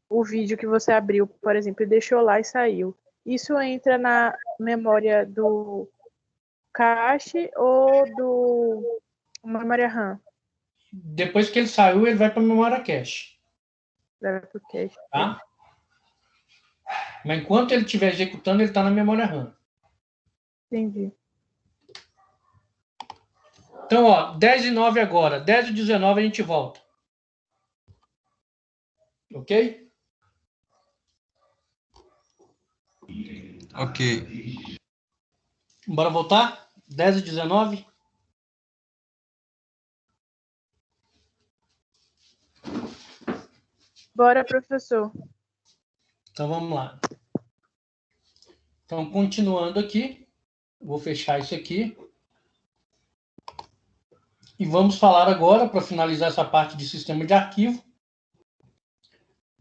Speaker 7: o vídeo que você abriu, por exemplo, e deixou lá e saiu. Isso entra na memória do cache ou do memória RAM?
Speaker 1: Depois que ele saiu, ele vai para a memória cache.
Speaker 7: Vai pro cache.
Speaker 1: Tá? Mas enquanto ele estiver executando, ele está na memória RAM.
Speaker 7: Entendi.
Speaker 1: Então, ó, 10:09 agora. 10:19 a gente volta. Ok?
Speaker 8: Ok.
Speaker 1: Bora voltar? 10:19?
Speaker 7: Bora, professor.
Speaker 1: Então, vamos lá. Então, continuando aqui. Vou fechar isso aqui. E vamos falar agora, para finalizar essa parte de sistema de arquivo,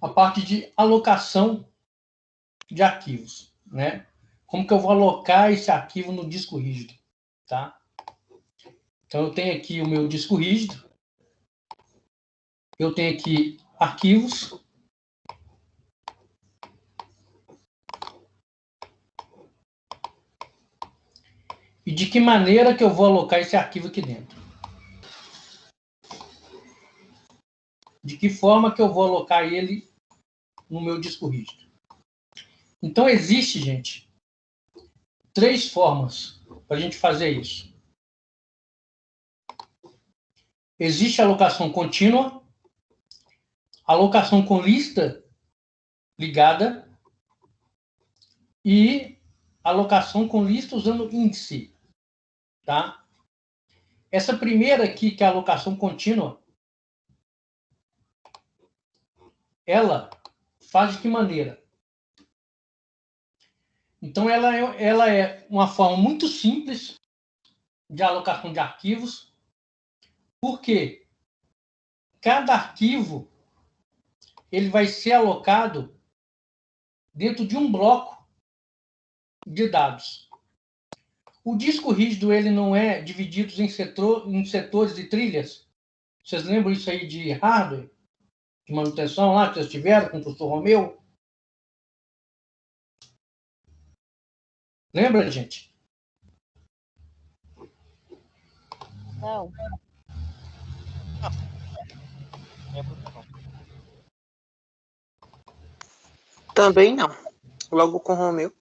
Speaker 1: a parte de alocação de arquivos, né? Como que eu vou alocar esse arquivo no disco rígido, tá? Então, eu tenho aqui o meu disco rígido. Eu tenho aqui arquivos. E de que maneira que eu vou alocar esse arquivo aqui dentro? De que forma que eu vou alocar ele no meu disco rígido? Então, existe, gente, 3 formas para a gente fazer isso. Existe a alocação contínua, alocação com lista ligada e alocação com lista usando índice. Tá? Essa primeira aqui, que é a alocação contínua, ela faz de que maneira? Então, ela é uma forma muito simples de alocação de arquivos, porque cada arquivo ele vai ser alocado dentro de um bloco de dados. O disco rígido ele não é dividido em setores e trilhas. Vocês lembram isso aí de hardware, de manutenção lá que vocês tiveram com o professor Romeu? Lembra, gente?
Speaker 5: Não.
Speaker 6: Também não. Logo com o Romeu.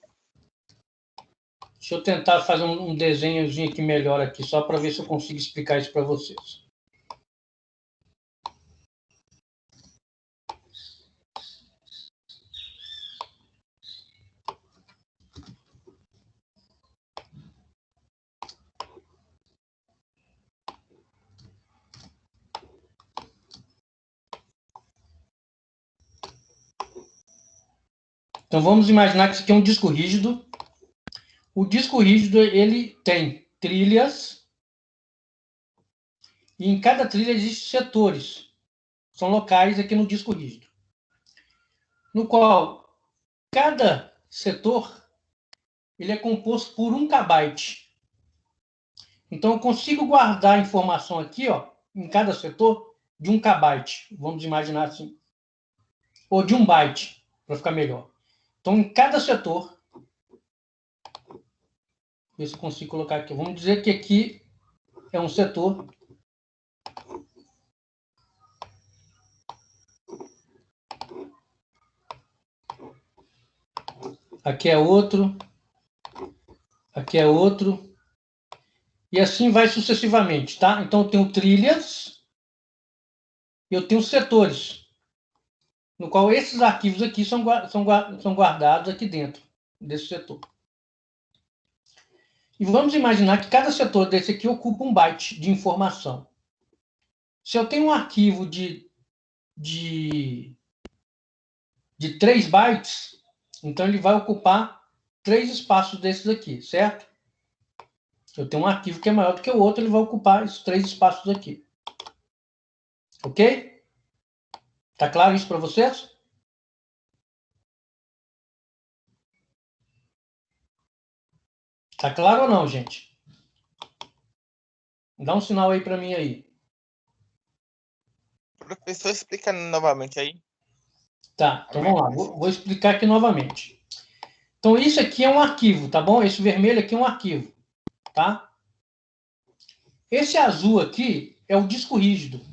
Speaker 1: Deixa eu tentar fazer um desenhozinho aqui melhor aqui, só para ver se eu consigo explicar isso para vocês. Então, vamos imaginar que isso aqui é um disco rígido. O disco rígido, ele tem trilhas. E em cada trilha existem setores. São locais aqui no disco rígido. No qual, cada setor, ele é composto por 1 KB. Então, eu consigo guardar a informação aqui, ó, em cada setor, de 1 KB. Vamos imaginar assim. Ou de 1 byte, para ficar melhor. Então, em cada setor, ver se eu consigo colocar aqui. Vamos dizer que aqui é um setor. Aqui é outro. Aqui é outro. E assim vai sucessivamente, tá? Então, eu tenho trilhas e eu tenho setores, no qual esses arquivos aqui são guardados aqui dentro desse setor. E vamos imaginar que cada setor desse aqui ocupa 1 byte de informação. Se eu tenho um arquivo de 3 bytes, então ele vai ocupar 3 espaços desses aqui, certo? Eu tenho um arquivo que é maior do que o outro, ele vai ocupar esses 3 espaços aqui. Ok? Tá claro isso para vocês? Tá claro ou não, gente? Dá um sinal aí para mim aí.
Speaker 2: Professor, explica novamente aí.
Speaker 1: Tá, então vamos lá. Vou explicar aqui novamente. Então, isso aqui é um arquivo, tá bom? Esse vermelho aqui é um arquivo, tá? Esse azul aqui é o disco rígido.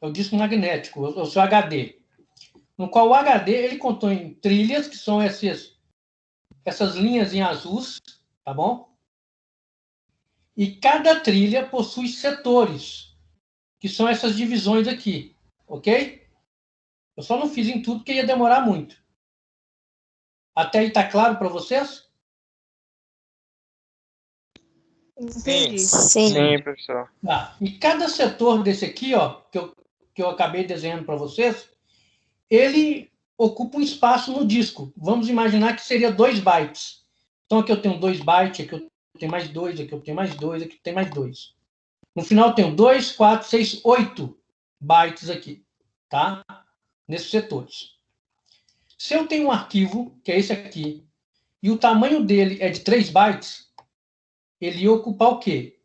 Speaker 1: É o disco magnético, é o seu HD. No qual o HD, ele contém trilhas, que são essas linhas em azuis, tá bom? E cada trilha possui setores, que são essas divisões aqui, ok? Eu só não fiz em tudo, porque ia demorar muito. Até aí tá claro para vocês?
Speaker 7: Entendi.
Speaker 5: Sim.
Speaker 2: professor.
Speaker 1: Tá. E cada setor desse aqui, ó, que eu acabei desenhando para vocês, ele ocupa um espaço no disco. Vamos imaginar que seria 2 bytes. Então, aqui eu tenho 2 bytes, aqui eu tenho mais 2, aqui eu tenho mais 2, aqui eu tenho mais 2. No final, eu tenho 2, 4, 6, 8 bytes aqui, tá? Nesses setores. Se eu tenho um arquivo, que é esse aqui, e o tamanho dele é de 3 bytes, ele ia ocupar o quê?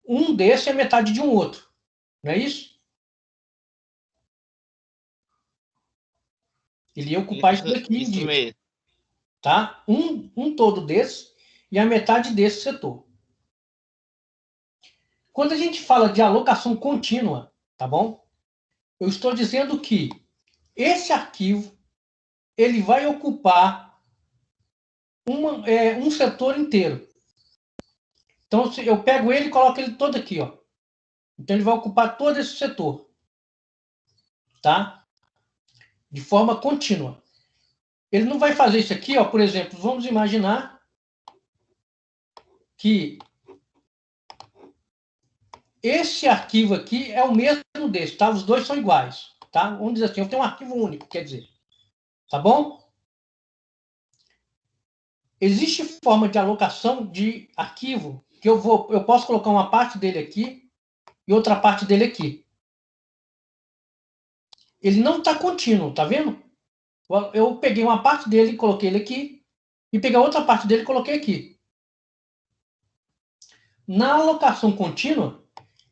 Speaker 1: Um desse é metade de um outro. Não é isso? Ele ia ocupar isso daqui em
Speaker 2: Isso mesmo.
Speaker 1: tá? Um todo desse e a metade desse setor. Quando a gente fala de alocação contínua, tá bom? Eu estou dizendo que esse arquivo ele vai ocupar um setor inteiro. Então, se eu pego ele e coloco ele todo aqui, ó. Então, ele vai ocupar todo esse setor, tá? De forma contínua. Ele não vai fazer isso aqui, ó, por exemplo, vamos imaginar que esse arquivo aqui é o mesmo desse, tá? Os dois são iguais, tá? Vamos dizer assim, eu tenho um arquivo único, quer dizer, tá bom? Existe forma de alocação de arquivo que eu posso colocar uma parte dele aqui e outra parte dele aqui. Ele não está contínuo, tá vendo? Eu peguei uma parte dele e coloquei ele aqui e peguei a outra parte dele e coloquei aqui. Na alocação contínua,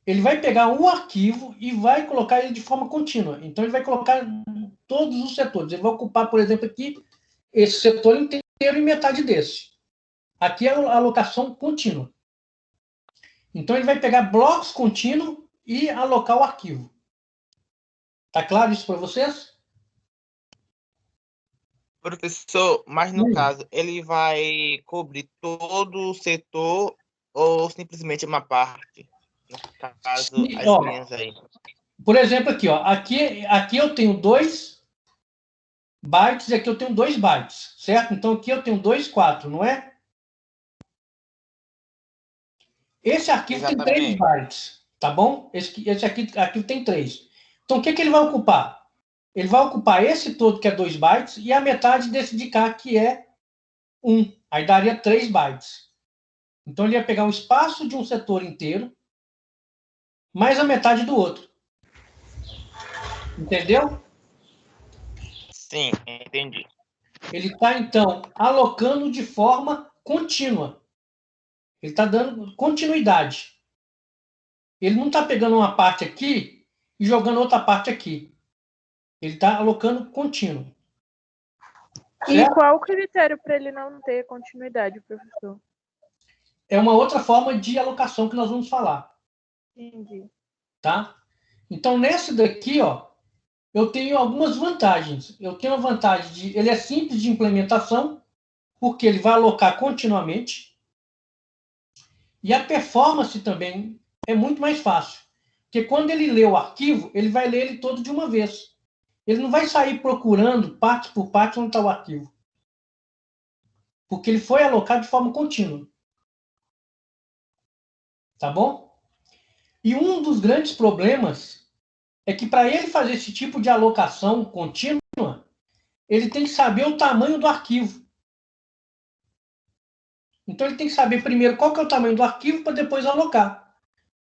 Speaker 1: ele vai pegar um arquivo e vai colocar ele de forma contínua. Então, ele vai colocar todos os setores. Ele vai ocupar, por exemplo, aqui, esse setor inteiro e metade desse. Aqui é a alocação contínua. Então, ele vai pegar blocos contínuos e alocar o arquivo. Tá claro isso para vocês?
Speaker 2: Professor, mas no caso, ele vai cobrir todo o setor ou simplesmente uma parte? No caso,
Speaker 1: Sim,
Speaker 2: as
Speaker 1: ó,
Speaker 2: linhas aí.
Speaker 1: por exemplo, aqui, ó, aqui eu tenho 2 bytes e aqui eu tenho 2 bytes, certo? Então, aqui eu tenho 2, 4, não é? Esse arquivo tem 3 bytes, tá bom? Esse aqui tem 3. Então, o que ele vai ocupar? Ele vai ocupar esse todo, que é 2 bytes, e a metade desse de cá, que é 1. Aí daria 3 bytes. Então, ele ia pegar um espaço de um setor inteiro, mais a metade do outro. Entendeu?
Speaker 2: Sim, entendi.
Speaker 1: Ele está, então, alocando de forma contínua. Ele está dando continuidade. Ele não está pegando uma parte aqui e jogando outra parte aqui. Ele está alocando contínuo.
Speaker 7: E
Speaker 1: Certo?
Speaker 7: qual o critério para ele não ter continuidade, professor?
Speaker 1: É uma outra forma de alocação que nós vamos falar.
Speaker 7: Entendi.
Speaker 1: Tá? Então, nesse daqui, ó, eu tenho algumas vantagens. Eu tenho a vantagem de... Ele é simples de implementação, porque ele vai alocar continuamente. E a performance também é muito mais fácil. Porque quando ele lê o arquivo, ele vai ler ele todo de uma vez. Ele não vai sair procurando parte por parte onde está o arquivo. Porque ele foi alocado de forma contínua. Tá bom? E um dos grandes problemas é que para ele fazer esse tipo de alocação contínua, ele tem que saber o tamanho do arquivo. Então ele tem que saber primeiro qual que é o tamanho do arquivo para depois alocar.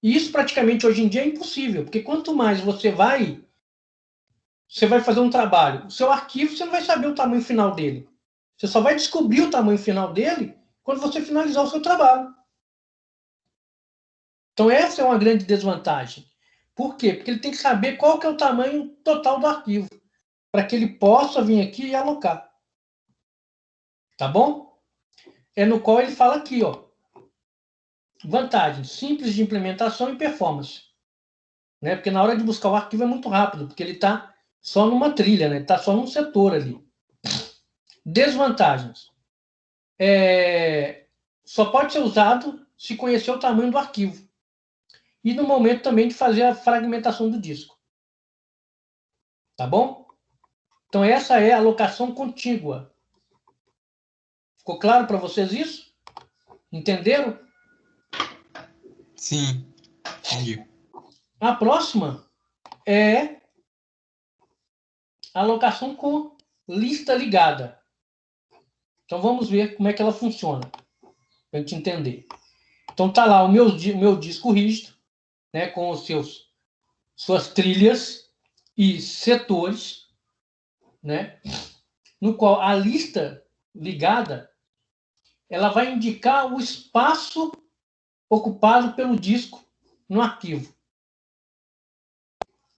Speaker 1: E isso praticamente hoje em dia é impossível, porque quanto mais você vai fazer um trabalho, o seu arquivo você não vai saber o tamanho final dele. Você só vai descobrir o tamanho final dele quando você finalizar o seu trabalho. Então essa é uma grande desvantagem. Por quê? Porque ele tem que saber qual que é o tamanho total do arquivo, para que ele possa vir aqui e alocar. Tá bom? É no qual ele fala aqui, ó. Vantagens, simples de implementação e performance. Né? Porque na hora de buscar o arquivo é muito rápido, porque ele está só numa trilha, né? Ele está só num setor ali. Desvantagens. Só pode ser usado se conhecer o tamanho do arquivo. E no momento também de fazer a fragmentação do disco. Tá bom? Então essa é a alocação contígua. Ficou claro para vocês isso? Entenderam?
Speaker 8: Sim, entendi.
Speaker 1: A próxima é a alocação com lista ligada. Então vamos ver como é que ela funciona, para a gente entender. Então tá lá o meu disco rígido, né, com os suas trilhas e setores, né, no qual a lista ligada ela vai indicar o espaço ocupado pelo disco no arquivo.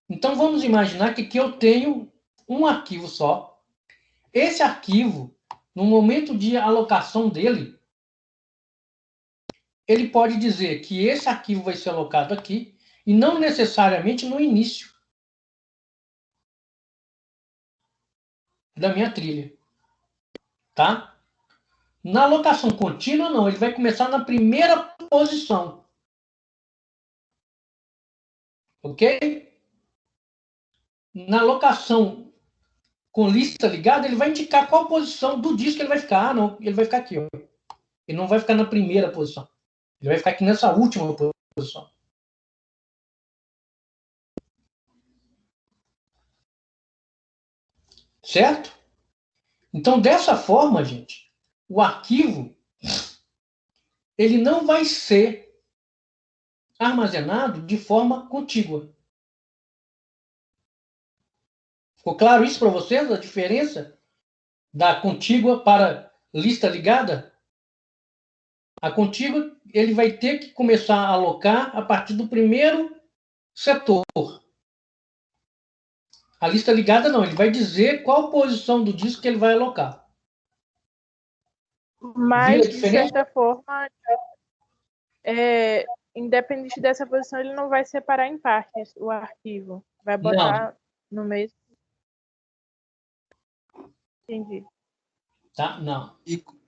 Speaker 1: Então vamos imaginar que aqui eu tenho um arquivo só. Esse arquivo, no momento de alocação dele, ele pode dizer que esse arquivo vai ser alocado aqui e não necessariamente no início da minha trilha. Tá? Na alocação contínua, não. Ele vai começar na primeira posição. Ok? Na alocação com lista ligada, ele vai indicar qual posição do disco ele vai ficar. Ah, não, ele vai ficar aqui, ó. Ele não vai ficar na primeira posição. Ele vai ficar aqui nessa última posição. Certo? Então, dessa forma, gente, o arquivo ele não vai ser armazenado de forma contígua. Ficou claro isso para vocês? A diferença da contígua para lista ligada? A contígua, ele vai ter que começar a alocar a partir do primeiro setor. A lista ligada não, ele vai dizer qual posição do disco que ele vai alocar.
Speaker 7: Mas, de certa forma, independente dessa posição, ele não vai separar em partes o arquivo. Vai botar no mesmo. Entendi.
Speaker 1: Tá? Não.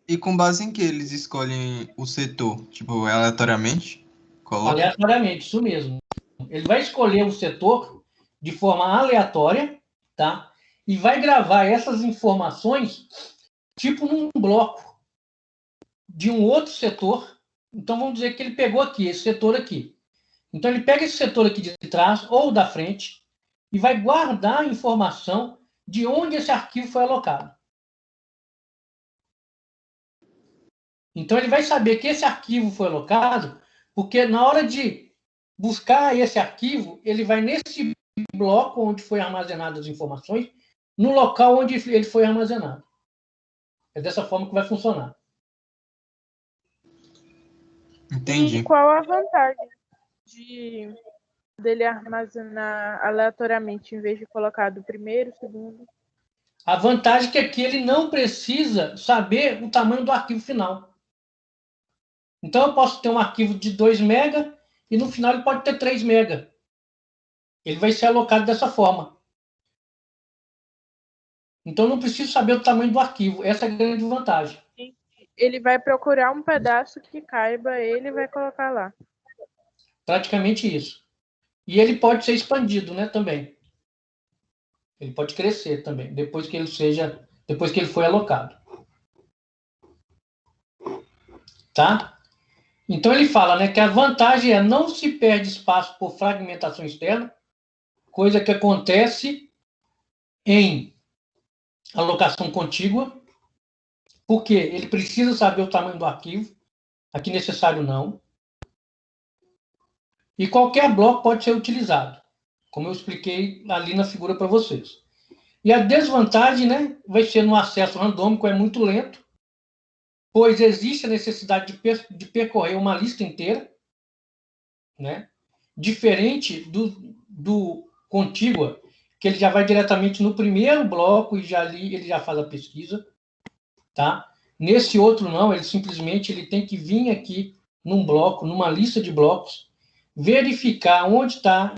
Speaker 8: E com base em que eles escolhem o setor? Tipo, aleatoriamente?
Speaker 1: Aleatoriamente, isso mesmo. Ele vai escolher o setor de forma aleatória, tá? E vai gravar essas informações tipo num bloco de um outro setor. Então, vamos dizer que ele pegou aqui, esse setor aqui. Então, ele pega esse setor aqui de trás ou da frente e vai guardar a informação de onde esse arquivo foi alocado. Então, ele vai saber que esse arquivo foi alocado porque na hora de buscar esse arquivo, ele vai nesse bloco onde foi armazenadas as informações, no local onde ele foi armazenado. É dessa forma que vai funcionar.
Speaker 8: Entendi.
Speaker 7: E qual a vantagem dele armazenar aleatoriamente em vez de colocar do primeiro, segundo?
Speaker 1: A vantagem é que aqui ele não precisa saber o tamanho do arquivo final. Então eu posso ter um arquivo de 2 MB e no final ele pode ter 3 MB. Ele vai ser alocado dessa forma. Então eu não preciso saber o tamanho do arquivo. Essa é a grande vantagem.
Speaker 7: Ele vai procurar um pedaço que caiba ele e vai colocar lá.
Speaker 1: Praticamente isso. E ele pode ser expandido, né, também. Ele pode crescer também, depois que ele foi alocado. Tá? Então ele fala, né, que a vantagem é não se perde espaço por fragmentação externa, coisa que acontece em alocação contígua, porque ele precisa saber o tamanho do arquivo, aqui necessário não. E qualquer bloco pode ser utilizado, como eu expliquei ali na figura para vocês. E a desvantagem, né, vai ser no acesso randômico, é muito lento, pois existe a necessidade de percorrer uma lista inteira, né, diferente do contígua, que ele já vai diretamente no primeiro bloco e já ali ele já faz a pesquisa. Tá? Nesse outro não, ele simplesmente tem que vir aqui num bloco, numa lista de blocos, verificar onde está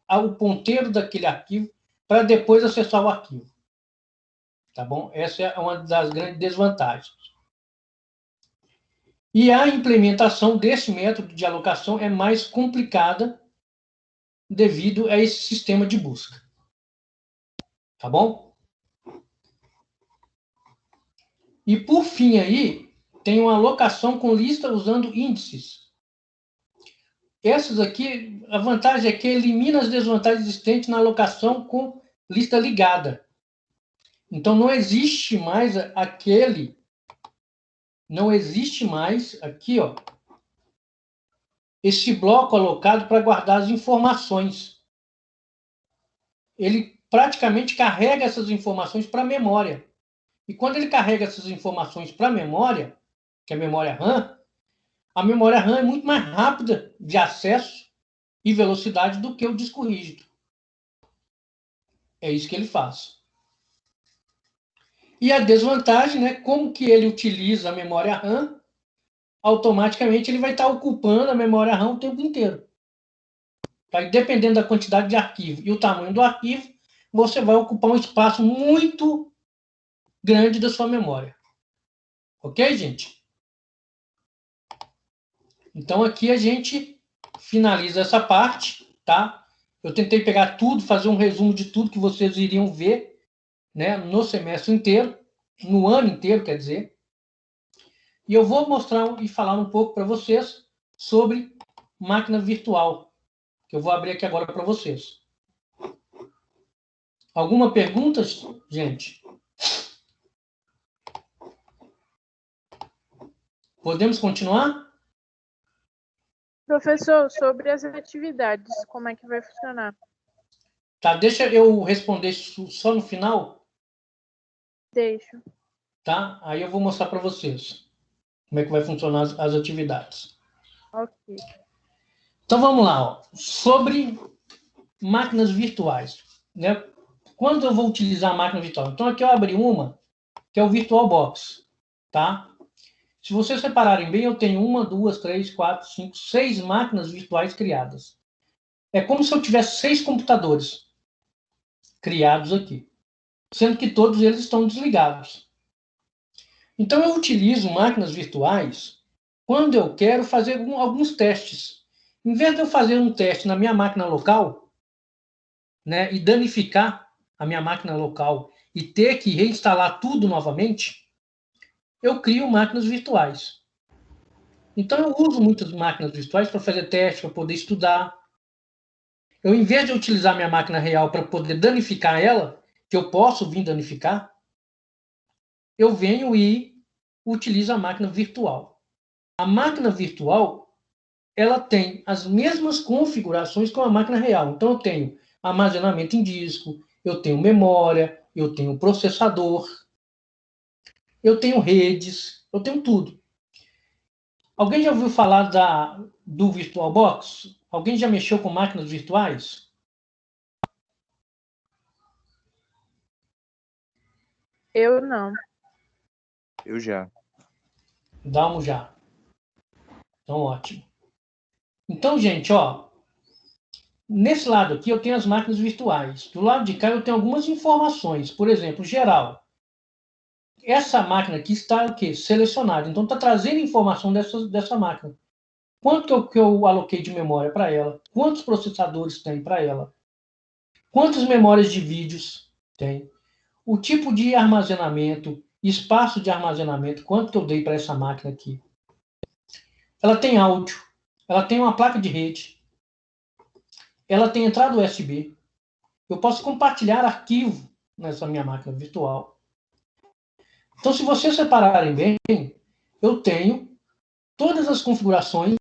Speaker 1: o ponteiro daquele arquivo para depois acessar o arquivo. Tá bom? Essa é uma das grandes desvantagens. E a implementação desse método de alocação é mais complicada devido a esse sistema de busca. Tá bom? E por fim aí, tem uma alocação com lista usando índices. Essas aqui, a vantagem é que elimina as desvantagens existentes na alocação com lista ligada. Então não existe mais aqui, ó, esse bloco alocado para guardar as informações. Ele praticamente carrega essas informações para a memória. E quando ele carrega essas informações para a memória, que é a memória RAM, a memória RAM é muito mais rápida de acesso e velocidade do que o disco rígido. É isso que ele faz. E a desvantagem, né, como que ele utiliza a memória RAM, automaticamente ele vai estar ocupando a memória RAM o tempo inteiro. Tá? E dependendo da quantidade de arquivo e o tamanho do arquivo, você vai ocupar um espaço muito grande da sua memória. Ok, gente? Então, aqui a gente finaliza essa parte, tá? Eu tentei pegar tudo, fazer um resumo de tudo que vocês iriam ver né, no semestre inteiro, no ano inteiro, quer dizer. E eu vou mostrar e falar um pouco para vocês sobre máquina virtual, que eu vou abrir aqui agora para vocês. Alguma pergunta, gente? Podemos continuar?
Speaker 7: Professor, sobre as atividades, como é que vai funcionar?
Speaker 1: Tá, deixa eu responder isso só no final,
Speaker 7: Deixo.
Speaker 1: tá? Aí eu vou mostrar para vocês como é que vai funcionar as atividades.
Speaker 7: Ok.
Speaker 1: Então vamos lá, ó. Sobre máquinas virtuais, né? Quando eu vou utilizar a máquina virtual? Então aqui eu abri uma, que é o VirtualBox, tá? Se vocês repararem bem, eu tenho 1, 2, 3, 4, 5, 6 máquinas virtuais criadas. É como se eu tivesse 6 computadores criados aqui, sendo que todos eles estão desligados. Então eu utilizo máquinas virtuais quando eu quero fazer alguns testes. Em vez de eu fazer um teste na minha máquina local, né, e danificar a minha máquina local e ter que reinstalar tudo novamente, eu crio máquinas virtuais. Então, eu uso muitas máquinas virtuais para fazer teste, para poder estudar. Eu, em vez de utilizar minha máquina real para poder danificar ela, que eu posso vir danificar, eu venho e utilizo a máquina virtual. A máquina virtual, ela tem as mesmas configurações com a máquina real. Então, eu tenho armazenamento em disco, eu tenho memória, eu tenho processador, eu tenho redes, eu tenho tudo. Alguém já ouviu falar do VirtualBox? Alguém já mexeu com máquinas virtuais?
Speaker 7: Eu não.
Speaker 3: Eu já.
Speaker 1: Dá já. Então, ótimo. Então, gente, ó, nesse lado aqui eu tenho as máquinas virtuais. Do lado de cá eu tenho algumas informações. Por exemplo, geral. Essa máquina aqui está o quê? Selecionada. Então, está trazendo informação dessa máquina. Quanto que eu aloquei de memória para ela? Quantos processadores tem para ela? Quantas memórias de vídeos tem? O tipo de armazenamento, espaço de armazenamento, quanto que eu dei para essa máquina aqui? Ela tem áudio, ela tem uma placa de rede, ela tem entrada USB. Eu posso compartilhar arquivo nessa minha máquina virtual. Então, se vocês separarem bem, eu tenho todas as configurações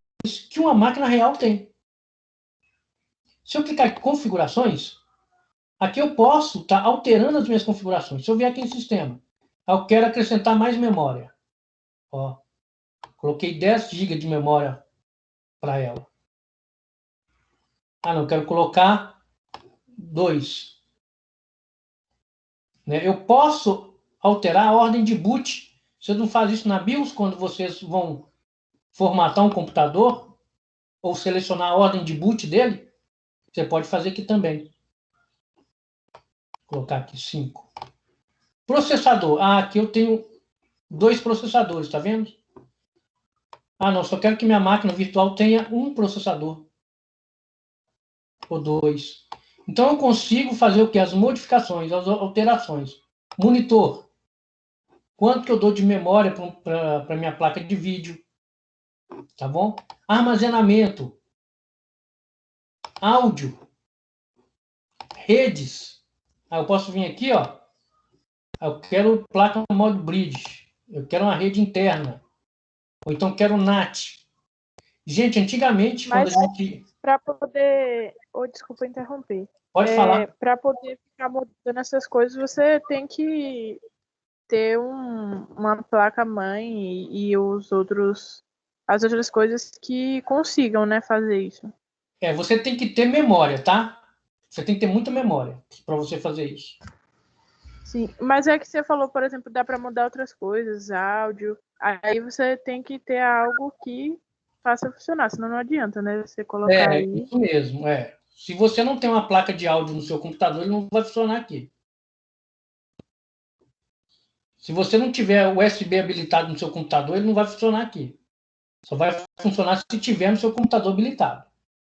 Speaker 1: que uma máquina real tem. Se eu clicar em configurações, aqui eu posso estar alterando as minhas configurações. Se eu vier aqui em sistema, eu quero acrescentar mais memória. Ó, coloquei 10 GB de memória para ela. Ah, não, quero colocar 2. Né? Eu posso alterar a ordem de boot. Você não faz isso na BIOS quando vocês vão formatar um computador ou selecionar a ordem de boot dele? Você pode fazer aqui também. Vou colocar aqui 5. Processador. Ah, aqui eu tenho 2 processadores, tá vendo? Ah, não, só quero que minha máquina virtual tenha um processador. Ou 2. Então, eu consigo fazer o quê? As modificações, as alterações. Monitor. Quanto que eu dou de memória para minha placa de vídeo? Tá bom? Armazenamento. Áudio. Redes. Ah, eu posso vir aqui, ó. Eu quero placa modo bridge. Eu quero uma rede interna. Ou então quero NAT. Gente, antigamente, quando a gente...
Speaker 7: Para poder... Oh, desculpa interromper.
Speaker 1: Pode falar.
Speaker 7: Para poder ficar mudando essas coisas, você tem que ter uma placa-mãe e as outras coisas que consigam, né, fazer isso.
Speaker 1: Você tem que ter memória, tá? Você tem que ter muita memória para você fazer isso.
Speaker 7: Sim, mas é que você falou, por exemplo, dá para mudar outras coisas, áudio. Aí você tem que ter algo que faça funcionar, senão não adianta, né? Você colocar aí.
Speaker 1: Isso mesmo, Se você não tem uma placa de áudio no seu computador, ele não vai funcionar aqui. Se você não tiver o USB habilitado no seu computador, ele não vai funcionar aqui. Só vai funcionar se tiver no seu computador habilitado.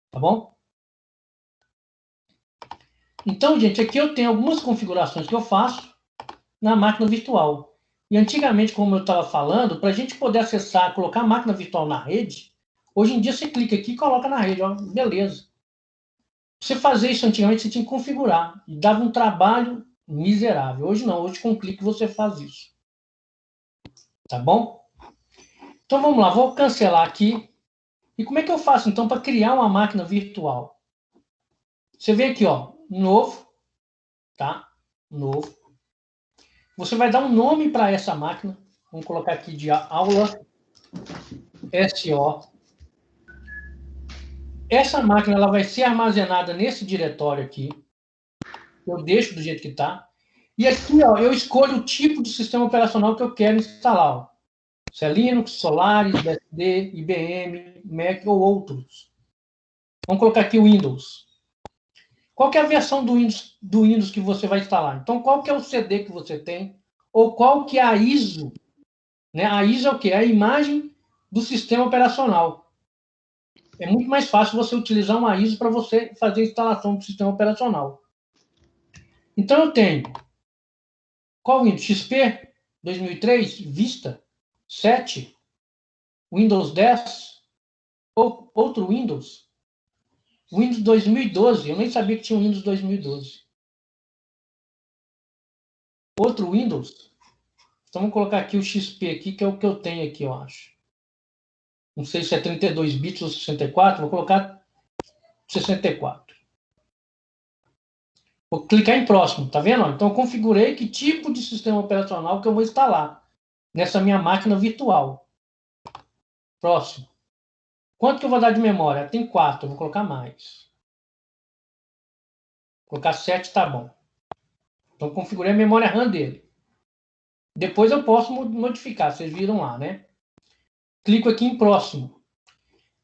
Speaker 1: Tá bom? Então, gente, aqui eu tenho algumas configurações que eu faço. na máquina virtual. E antigamente, como eu estava falando, para a gente poder acessar, colocar a máquina virtual na rede, hoje em dia você clica aqui e coloca na rede, ó, beleza. Você fazer isso antigamente, você tinha que configurar. E dava um trabalho miserável. Hoje não, hoje com um clique você faz isso. Tá bom? Então vamos lá, vou cancelar aqui. E como é que eu faço então para criar uma máquina virtual? Você vem aqui, ó, novo, tá? Novo. Você vai dar um nome para essa máquina. Vamos colocar aqui de aula SO. Essa máquina ela vai ser armazenada nesse diretório aqui. Eu deixo do jeito que está. E aqui, ó, eu escolho o tipo de sistema operacional que eu quero instalar. Ó. Se é Linux, Solaris, BSD, IBM, Mac ou outros. Vamos colocar aqui o Windows. Qual que é a versão do Windows que você vai instalar? Então, qual que é o CD que você tem? Ou qual que é a ISO? Né? A ISO é o quê? É a imagem do sistema operacional. É muito mais fácil você utilizar uma ISO para você fazer a instalação do sistema operacional. Então, eu tenho qual Windows? XP 2003, Vista 7, Windows 10, ou outro Windows. Windows 2012, eu nem sabia que tinha um Windows 2012. Outro Windows. Então, vamos colocar aqui o XP, aqui, que é o que eu tenho aqui, eu acho. Não sei se é 32 bits ou 64, vou colocar 64. Vou clicar em próximo, tá vendo? Então, eu configurei que tipo de sistema operacional que eu vou instalar nessa minha máquina virtual. Próximo. Quanto que eu vou dar de memória? Tem 4, eu vou colocar mais. Vou colocar 7, tá bom. Então, configurei a memória RAM dele. Depois eu posso modificar, vocês viram lá, né? Clico aqui em próximo.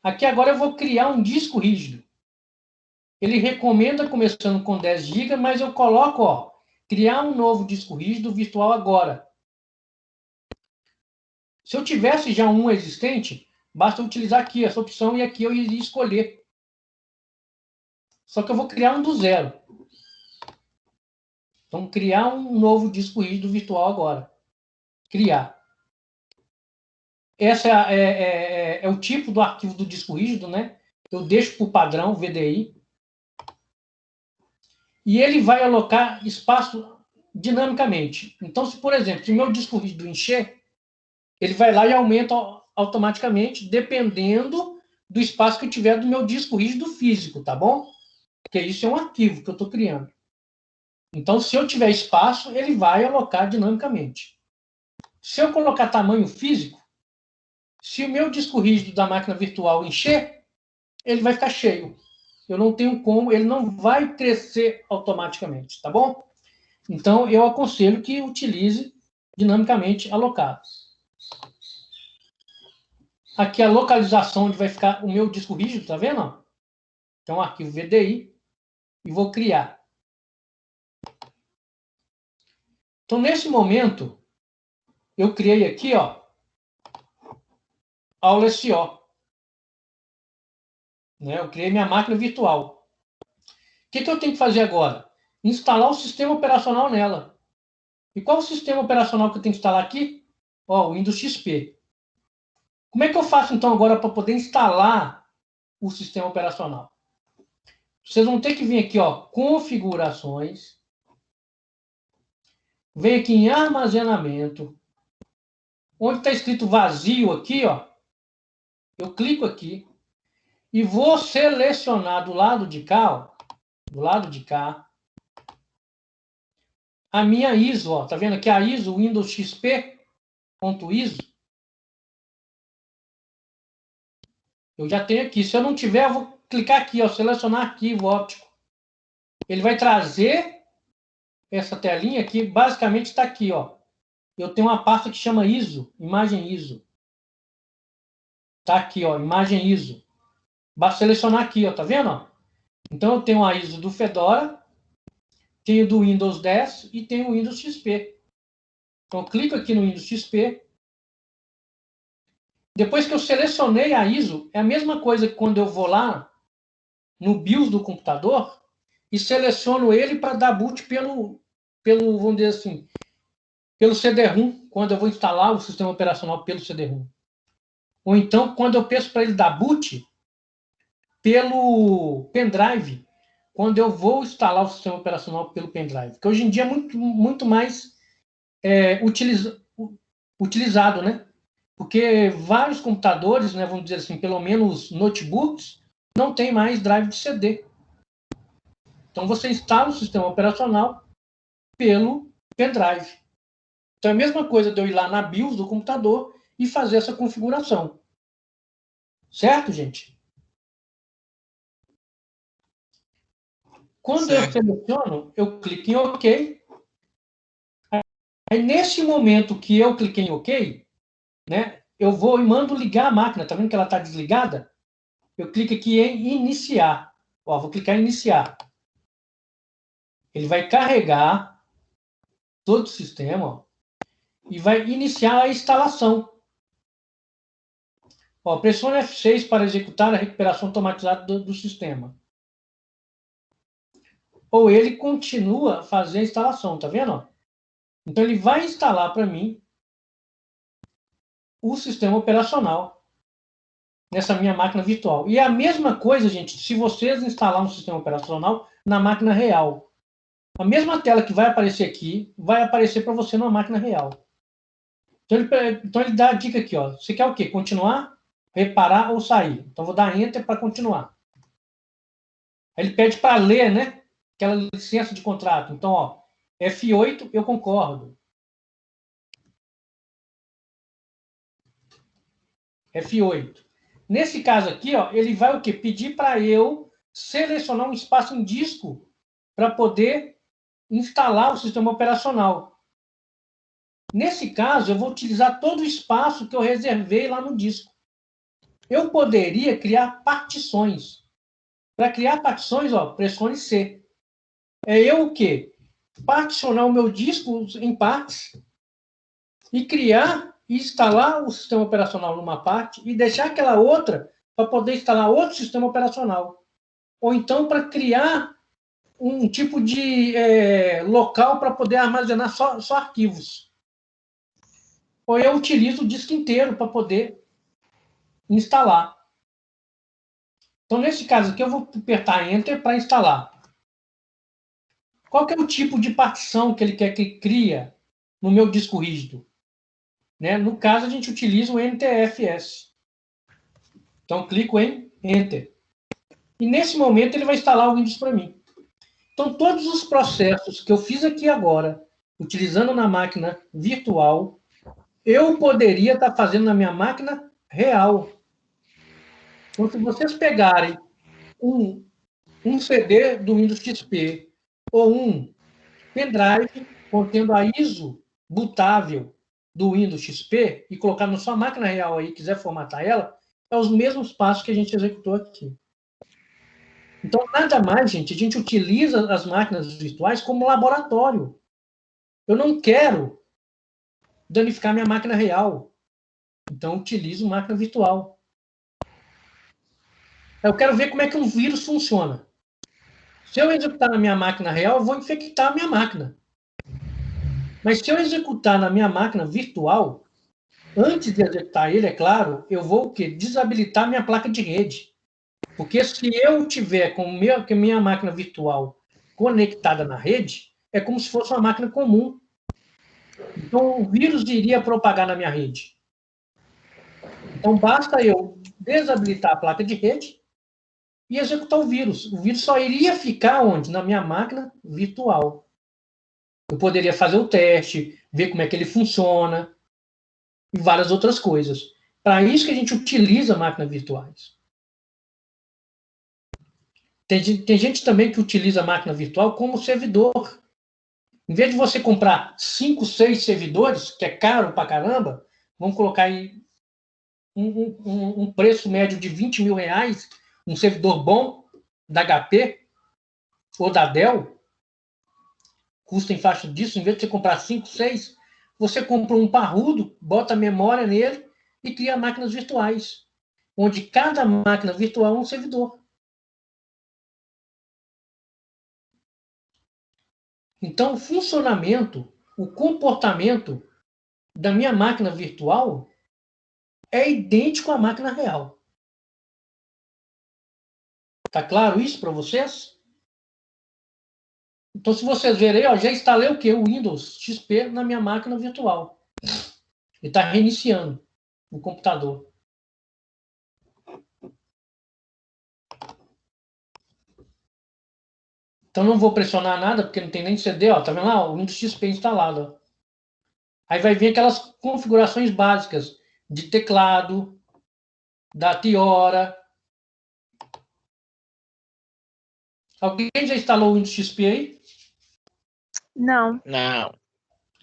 Speaker 1: Aqui agora eu vou criar um disco rígido. Ele recomenda começando com 10 GB, mas eu coloco, ó, criar um novo disco rígido virtual agora. Se eu tivesse já um existente, basta utilizar aqui essa opção e aqui eu iria escolher. Só que eu vou criar um do zero. Então, criar um novo disco rígido virtual agora. Criar. Esse é o tipo do arquivo do disco rígido, né? Eu deixo por padrão, VDI. E ele vai alocar espaço dinamicamente. Então, se, por exemplo, se meu disco rígido encher, ele vai lá e aumenta automaticamente, dependendo do espaço que eu tiver do meu disco rígido físico, tá bom? Porque isso é um arquivo que eu estou criando. Então, se eu tiver espaço, ele vai alocar dinamicamente. Se eu colocar tamanho físico, se o meu disco rígido da máquina virtual encher, ele vai ficar cheio. Eu não tenho como, ele não vai crescer automaticamente, tá bom? Então, eu aconselho que utilize dinamicamente alocados. Aqui a localização onde vai ficar o meu disco rígido, tá vendo? Então, arquivo VDI, e vou criar. Então, nesse momento, eu criei aqui, ó, aula SO. Né? Eu criei minha máquina virtual. O que eu tenho que fazer agora? Instalar o sistema operacional nela. E qual o sistema operacional que eu tenho que instalar aqui? Ó, o Windows XP. Como é que eu faço, então, agora para poder instalar o sistema operacional? Vocês vão ter que vir aqui, ó, configurações. Vem aqui em armazenamento. Onde está escrito vazio aqui, ó, eu clico aqui e vou selecionar do lado de cá, ó, do lado de cá, a minha ISO, ó, tá vendo aqui a ISO Windows XP.ISO? Eu já tenho aqui. Se eu não tiver, eu vou clicar aqui, ó, selecionar arquivo óptico. Ele vai trazer essa telinha aqui, basicamente está aqui, ó. Eu tenho uma pasta que chama ISO, imagem ISO. Tá aqui, ó, imagem ISO. Basta selecionar aqui, ó, tá vendo? Ó? Então eu tenho a ISO do Fedora, tenho do Windows 10 e tenho o Windows XP. Então eu clico aqui no Windows XP. Depois que eu selecionei a ISO, é a mesma coisa que quando eu vou lá no BIOS do computador e seleciono ele para dar boot pelo, vamos dizer assim, pelo CD-ROM, quando eu vou instalar o sistema operacional pelo CD-ROM. Ou então, quando eu peço para ele dar boot pelo pendrive, quando eu vou instalar o sistema operacional pelo pendrive. Que hoje em dia é muito mais utilizado, né? Porque vários computadores, né, vamos dizer assim, pelo menos notebooks, não tem mais drive de CD. Então, você instala o sistema operacional pelo pendrive. Então, é a mesma coisa de eu ir lá na BIOS do computador e fazer essa configuração. Certo, gente? Quando eu seleciono, eu clico em OK. Aí, nesse momento que eu cliquei em OK, né, eu vou e mando ligar a máquina. Tá vendo que ela está desligada? Eu clico aqui em iniciar. Ó, vou clicar em iniciar. Ele vai carregar todo o sistema, ó, e vai iniciar a instalação. Ó, pressione F6 para executar a recuperação automatizada do sistema. Ou ele continua a fazer a instalação, tá vendo? Ó? Então, ele vai instalar para mim o sistema operacional nessa minha máquina virtual. E é a mesma coisa, gente, se vocês instalarem um sistema operacional na máquina real. A mesma tela que vai aparecer aqui, vai aparecer para você numa máquina real. Então, ele dá a dica aqui, ó. Você quer o quê? Continuar, reparar ou sair? Então, vou dar Enter para continuar. Aí ele pede para ler, né? Aquela licença de contrato. Então, ó, F8, eu concordo. F8. Nesse caso aqui, ó, ele vai o quê? Pedir para eu selecionar um espaço em disco para poder instalar o sistema operacional. Nesse caso, eu vou utilizar todo o espaço que eu reservei lá no disco. Eu poderia criar partições. Para criar partições, ó, pressione C. É eu o quê? Particionar o meu disco em partes e criar e instalar o sistema operacional numa parte e deixar aquela outra para poder instalar outro sistema operacional. Ou então para criar um tipo de local para poder armazenar só arquivos. Ou eu utilizo o disco inteiro para poder instalar. Então, nesse caso aqui, eu vou apertar Enter para instalar. Qual que é o tipo de partição que ele quer que cria no meu disco rígido? Né? No caso, a gente utiliza o NTFS. Então, clico em Enter. E, nesse momento, ele vai instalar o Windows para mim. Então, todos os processos que eu fiz aqui agora, utilizando na máquina virtual, eu poderia estar fazendo na minha máquina real. Então, se vocês pegarem um CD do Windows XP ou um pendrive contendo a ISO bootável do Windows XP e colocar na sua máquina real aí, quiser formatar ela, é os mesmos passos que a gente executou aqui. Então, nada mais, gente, a gente utiliza as máquinas virtuais como laboratório. Eu não quero danificar minha máquina real. Então, utilizo máquina virtual. Eu quero ver como é que um vírus funciona. Se eu executar na minha máquina real, eu vou infectar a minha máquina. Mas se eu executar na minha máquina virtual, antes de executar ele, é claro, eu vou o quê? Desabilitar minha placa de rede. Porque se eu tiver com a minha máquina virtual conectada na rede, é como se fosse uma máquina comum. Então, o vírus iria propagar na minha rede. Então, basta eu desabilitar a placa de rede e executar o vírus. O vírus só iria ficar onde? Na minha máquina virtual. Eu poderia fazer o teste, ver como é que ele funciona e várias outras coisas. Para isso que a gente utiliza máquinas virtuais. Tem gente também que utiliza a máquina virtual como servidor. Em vez de você comprar 5, 6 servidores, que é caro pra caramba, vamos colocar aí um preço médio de R$20 mil, um servidor bom, da HP ou da Dell, custa em faixa disso, em vez de você comprar 5, 6, você compra um parrudo, bota memória nele e cria máquinas virtuais, onde cada máquina virtual é um servidor. Então, o funcionamento, o comportamento da minha máquina virtual é idêntico à máquina real. Tá claro isso para vocês? Então, se vocês verem, ó, já instalei o quê? O Windows XP na minha máquina virtual. E está reiniciando o computador. Então, não vou pressionar nada, porque não tem nem CD. Ó, tá vendo lá? O Windows XP instalado. Ó. Aí vai vir aquelas configurações básicas de teclado, da Tiora. Alguém já instalou o Windows XP aí?
Speaker 7: Não.
Speaker 2: Não.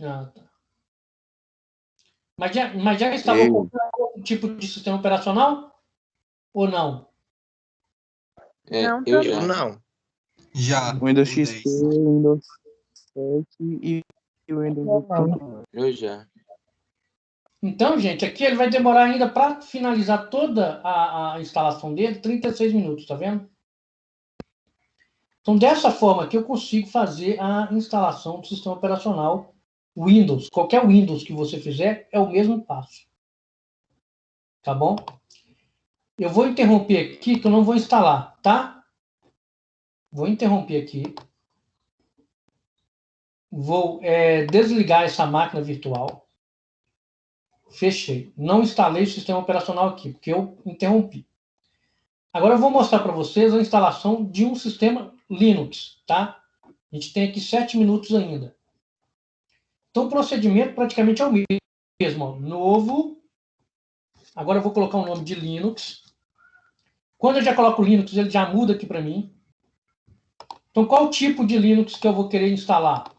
Speaker 1: Ah, tá. Mas já instalou qualquer outro tipo de sistema operacional? Ou não?
Speaker 7: Não,
Speaker 6: Eu
Speaker 7: também.
Speaker 6: já.
Speaker 2: Não.
Speaker 8: Já.
Speaker 4: Windows
Speaker 8: o
Speaker 4: XP,
Speaker 8: 10.
Speaker 4: Windows 7 e Windows 8.
Speaker 6: Eu já.
Speaker 1: Então, gente, aqui ele vai demorar ainda para finalizar toda a instalação dele, 36 minutos, tá vendo? Então, dessa forma aqui, eu consigo fazer a instalação do sistema operacional Windows. Qualquer Windows que você fizer, é o mesmo passo. Tá bom? Eu vou interromper aqui, que eu não vou instalar, tá? Vou interromper aqui. Vou desligar essa máquina virtual. Fechei. Não instalei o sistema operacional aqui, porque eu interrompi. Agora eu vou mostrar para vocês a instalação de um sistema Linux, tá? A gente tem aqui 7 minutos ainda. Então o procedimento praticamente é o mesmo. Ó. Novo. Agora eu vou colocar o nome de Linux. Quando eu já coloco o Linux, ele já muda aqui para mim. Então qual o tipo de Linux que eu vou querer instalar?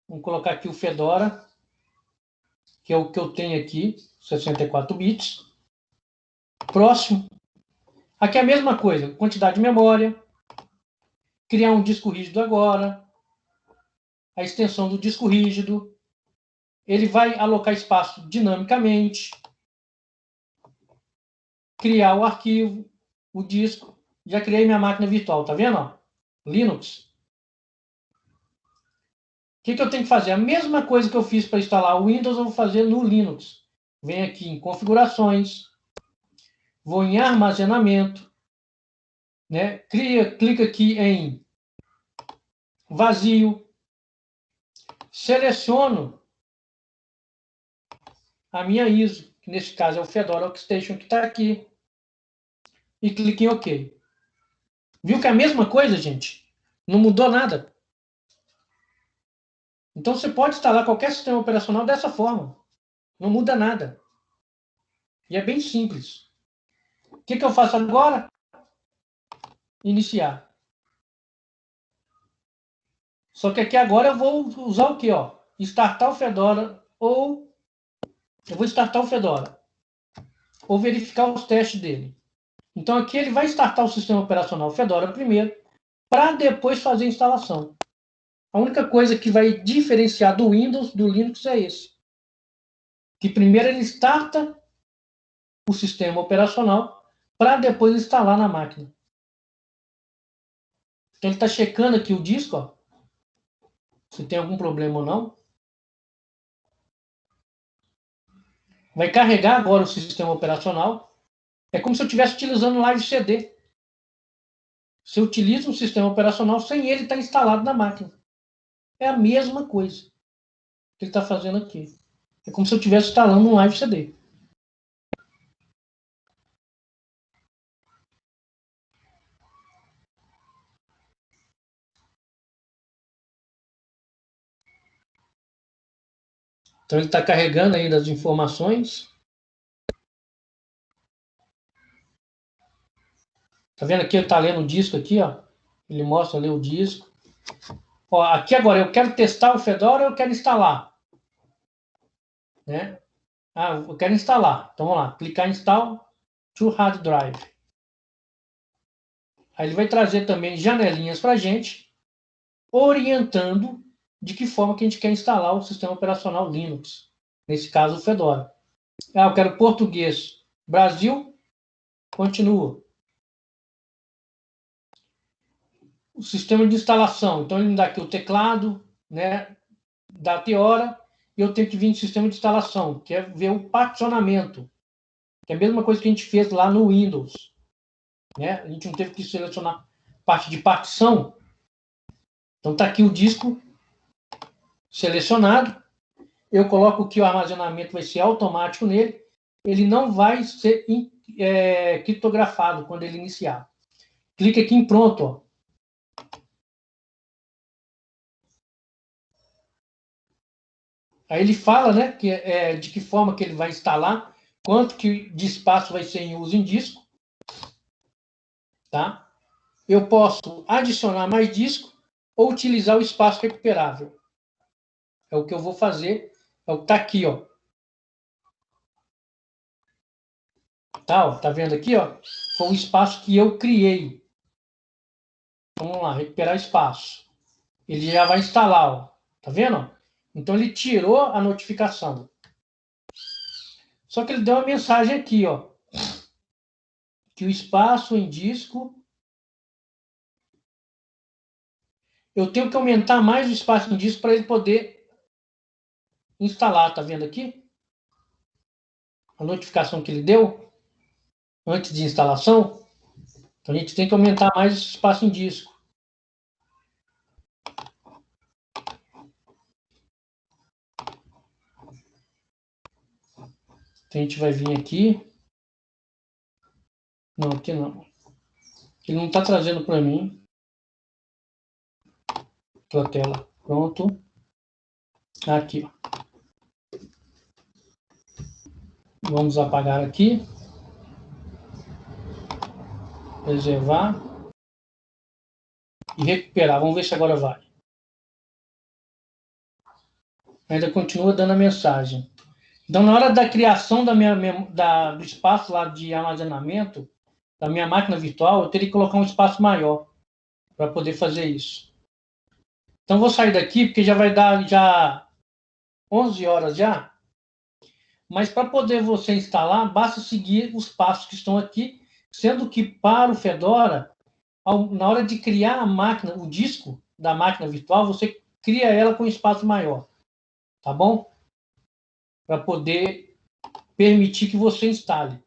Speaker 1: Vamos colocar aqui o Fedora, que é o que eu tenho aqui, 64 bits. Próximo. Aqui é a mesma coisa, quantidade de memória, criar um disco rígido agora, a extensão do disco rígido, ele vai alocar espaço dinamicamente, criar o arquivo, o disco, já criei minha máquina virtual, tá vendo? Ó? Linux. O que eu tenho que fazer? A mesma coisa que eu fiz para instalar o Windows, eu vou fazer no Linux. Venho aqui em configurações, vou em armazenamento, né? Clica aqui em vazio, seleciono a minha ISO, que nesse caso é o Fedora Workstation que está aqui, e clique em OK. Viu que é a mesma coisa, gente? Não mudou nada. Então você pode instalar qualquer sistema operacional dessa forma. Não muda nada. E é bem simples. O que eu faço agora? Iniciar. Só que aqui agora eu vou usar o quê? Ó? Startar o Fedora ou... Eu vou startar o Fedora. Ou verificar os testes dele. Então aqui ele vai startar o sistema operacional Fedora primeiro, para depois fazer a instalação. A única coisa que vai diferenciar do Windows, do Linux, é esse. Que primeiro ele starta o sistema operacional para depois instalar na máquina. Então ele está checando aqui o disco, ó, se tem algum problema ou não. Vai carregar agora o sistema operacional. É como se eu estivesse utilizando o Live CD. Você utiliza um sistema operacional sem ele estar instalado na máquina. É a mesma coisa que ele está fazendo aqui. É como se eu estivesse instalando um Live CD. Então ele está carregando ainda as informações. Tá vendo aqui? Ele está lendo o disco aqui, ó. Ele mostra ali o disco. Ó, aqui agora, eu quero testar o Fedora ou eu quero instalar? Né? Ah, eu quero instalar. Então vamos lá. Clicar em Install to Hard Drive. Aí ele vai trazer também janelinhas para a gente, orientando de que forma que a gente quer instalar o sistema operacional Linux. Nesse caso, o Fedora. Ah, eu quero português. Brasil. Continua. O sistema de instalação. Então, ele me dá aqui o teclado, né? data e hora, e eu tenho que vir no sistema de instalação, que é ver o particionamento, que é a mesma coisa que a gente fez lá no Windows. Né? A gente não teve que selecionar parte de partição. Então está aqui o disco selecionado. Eu coloco que o armazenamento vai ser automático nele. Ele não vai ser criptografado quando ele iniciar. Clica aqui em pronto. Ó. Aí ele fala, né, de que forma que ele vai instalar, quanto que de espaço vai ser em uso em disco. Tá? Eu posso adicionar mais disco ou utilizar o espaço recuperável. É o que eu vou fazer. É o que está aqui, ó. Tá vendo aqui, ó? Foi um espaço que eu criei. Vamos lá, recuperar espaço. Ele já vai instalar, ó. Tá vendo? Então ele tirou a notificação. Só que ele deu uma mensagem aqui, ó. Que o espaço em disco... Eu tenho que aumentar mais o espaço em disco para ele poder instalar. Tá vendo aqui? A notificação que ele deu antes de instalação. Então a gente tem que aumentar mais esse espaço em disco. Então a gente vai vir aqui. Não, aqui não. Ele não está trazendo para mim. Tua tela. Pronto. Aqui, ó. Vamos apagar aqui. Reservar. E recuperar. Vamos ver se agora vai. Ainda continua dando a mensagem. Então, na hora da criação do espaço lá de armazenamento, da minha máquina virtual, eu teria que colocar um espaço maior para poder fazer isso. Então, vou sair daqui, porque já vai dar já 11 horas já. Mas para poder você instalar, basta seguir os passos que estão aqui, sendo que para o Fedora, na hora de criar a máquina, o disco da máquina virtual, você cria ela com espaço maior. Tá bom? Para poder permitir que você instale.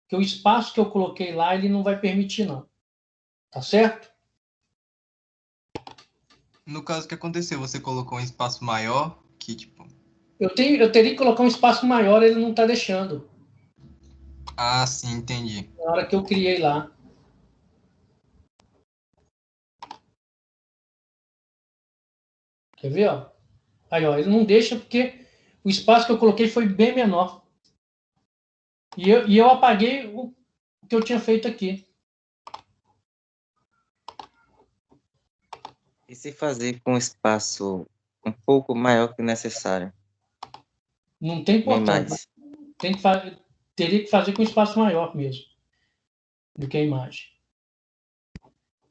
Speaker 1: Porque o espaço que eu coloquei lá, ele não vai permitir, não. Tá certo?
Speaker 8: No caso, o que aconteceu? Você colocou um espaço maior que, tipo...
Speaker 1: Eu teria que colocar um espaço maior, ele não está deixando.
Speaker 8: Ah, sim, entendi.
Speaker 1: Na hora que eu criei lá. Quer ver, ó? Aí, ó, ele não deixa porque o espaço que eu coloquei foi bem menor. E eu apaguei o que eu tinha feito aqui.
Speaker 9: E se fazer com espaço um pouco maior que o necessário?
Speaker 1: Não tem
Speaker 9: Nem
Speaker 1: importância.
Speaker 9: mais.
Speaker 1: Teria que fazer com espaço maior mesmo do que a imagem.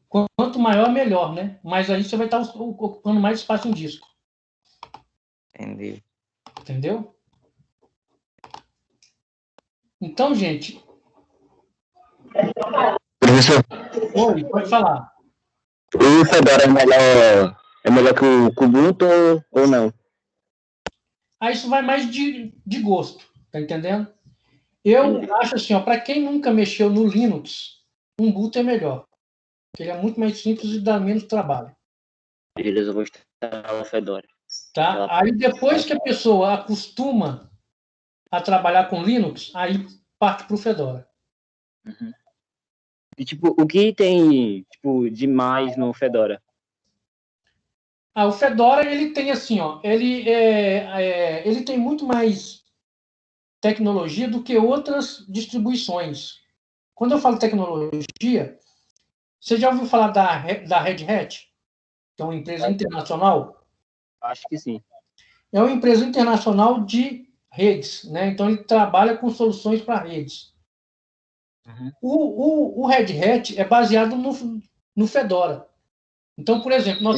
Speaker 1: Quanto maior, melhor, né? Mas aí você vai estar ocupando mais espaço em disco.
Speaker 9: Entendi.
Speaker 1: Entendeu? Então, gente...
Speaker 10: Professor,
Speaker 1: Oi, pode falar.
Speaker 10: o Fedora é melhor que o Ubuntu ou não?
Speaker 1: Aí isso vai mais de gosto, tá entendendo? Eu acho assim, ó, para quem nunca mexeu no Linux, um Ubuntu é melhor. Porque ele é muito mais simples e dá menos trabalho.
Speaker 11: Beleza, eu vou instalar o Fedora.
Speaker 1: Tá? Aí depois que a pessoa acostuma a trabalhar com Linux, aí parte para o Fedora.
Speaker 11: Uhum. E tipo, o que tem tipo, de mais no Fedora?
Speaker 1: O Fedora, ele tem assim, ó, ele tem muito mais tecnologia do que outras distribuições. Quando eu falo tecnologia, você já ouviu falar da Red Hat? Que é uma empresa internacional?
Speaker 11: Acho que sim.
Speaker 1: É uma empresa internacional de redes, né? Então ele trabalha com soluções para redes. Uhum. O Red Hat é baseado no Fedora. Então, por exemplo, nós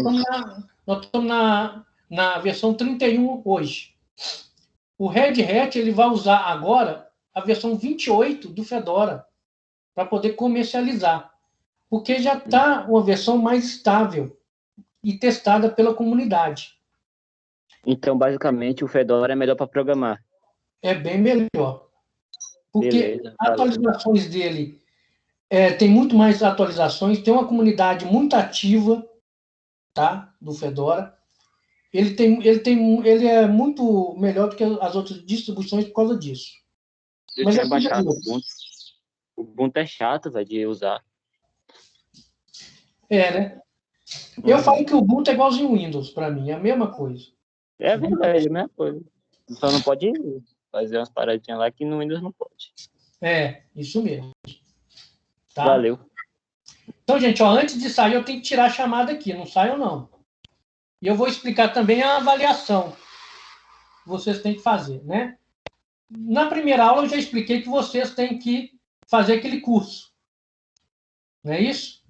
Speaker 1: estamos na versão 31 hoje. O Red Hat ele vai usar agora a versão 28 do Fedora para poder comercializar, porque já está uma versão mais estável e testada pela comunidade.
Speaker 11: Então, basicamente, o Fedora é melhor para programar.
Speaker 1: É bem melhor. Porque
Speaker 11: Beleza,
Speaker 1: as atualizações dele, tem muito mais atualizações, tem uma comunidade muito ativa, tá? Do Fedora. Ele é muito melhor do que as outras distribuições por causa disso.
Speaker 11: Eu
Speaker 1: Mas
Speaker 11: tinha
Speaker 1: é
Speaker 11: baixado o
Speaker 1: tudo
Speaker 11: Ubuntu. O Ubuntu é chato, velho, de usar.
Speaker 1: né? Eu falo que o Ubuntu é igualzinho ao Windows, para mim, é a mesma coisa.
Speaker 11: É verdade, é a mesma coisa. Só não pode fazer umas paradinhas lá que no Windows não pode.
Speaker 1: Isso mesmo. Tá?
Speaker 11: Valeu.
Speaker 1: Então, gente, ó, antes de sair, eu tenho que tirar a chamada aqui, não saio não. E eu vou explicar também a avaliação que vocês têm que fazer, né? Na primeira aula, eu já expliquei que vocês têm que fazer aquele curso. Não é isso?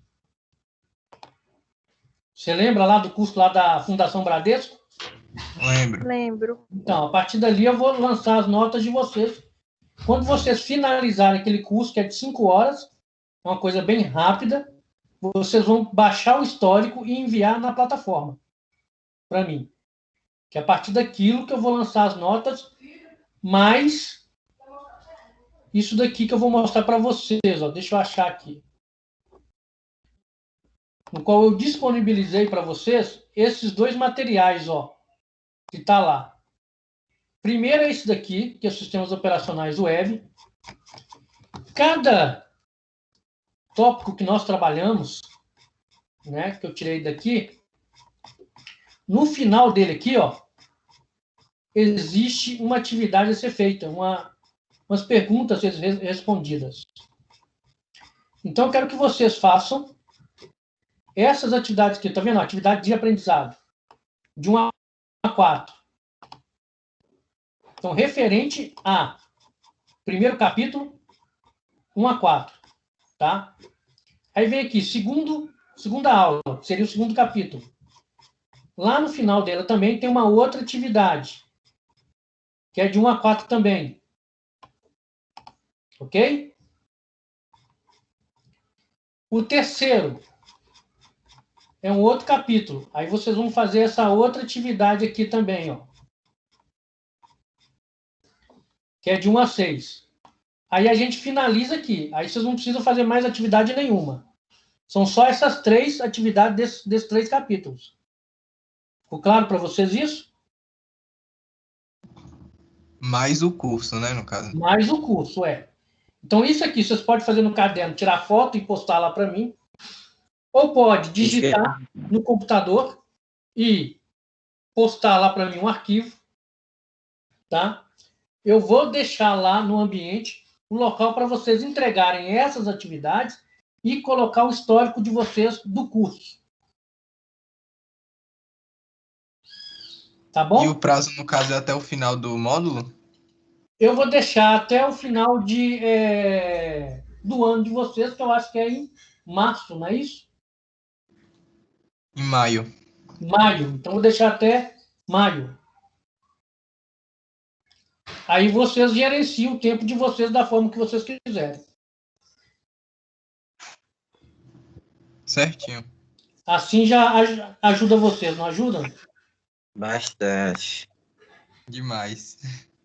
Speaker 1: Você lembra lá do curso lá da Fundação Bradesco?
Speaker 7: Lembro.
Speaker 1: Então, a partir dali, eu vou lançar as notas de vocês. Quando vocês finalizarem aquele curso, que é de 5 horas, é uma coisa bem rápida, vocês vão baixar o histórico e enviar na plataforma para mim. Que é a partir daquilo que eu vou lançar as notas, mais isso daqui que eu vou mostrar para vocês. Ó. Deixa eu achar aqui. No qual eu disponibilizei para vocês esses 2 materiais, ó, que está lá. Primeiro é esse daqui, que é os sistemas operacionais web. Cada tópico que nós trabalhamos, né, que eu tirei daqui, no final dele aqui, ó, existe uma atividade a ser feita, umas perguntas a ser respondidas. Então, eu quero que vocês façam essas atividades aqui, tá vendo? Atividade de aprendizado, de 1 a 4. Então, referente a primeiro capítulo, 1 a 4, tá? Aí vem aqui, segunda aula, seria o segundo capítulo. Lá no final dela também tem uma outra atividade, que é de 1 a 4 também. Ok? O terceiro é um outro capítulo. Aí vocês vão fazer essa outra atividade aqui também, ó. Que é de 1 a 6. Aí a gente finaliza aqui. Aí vocês não precisam fazer mais atividade nenhuma. São só essas 3 atividades desses 3 capítulos. Ficou claro para vocês isso?
Speaker 8: Mais o curso, né, no caso?
Speaker 1: Mais o curso, Então, isso aqui vocês podem fazer no caderno, tirar foto e postar lá para mim. Ou pode digitar no computador e postar lá para mim um arquivo. Tá? Eu vou deixar lá no ambiente um local para vocês entregarem essas atividades e colocar o histórico de vocês do curso. Tá bom?
Speaker 8: E o prazo, no caso, é até o final do módulo?
Speaker 1: Eu vou deixar até o final do ano de vocês, que eu acho que é em março, não é isso?
Speaker 8: Em maio.
Speaker 1: Maio. Então, vou deixar até maio. Aí vocês gerenciam o tempo de vocês da forma que vocês quiserem.
Speaker 8: Certinho.
Speaker 1: Assim já ajuda vocês, não ajuda?
Speaker 9: Bastante.
Speaker 8: Demais.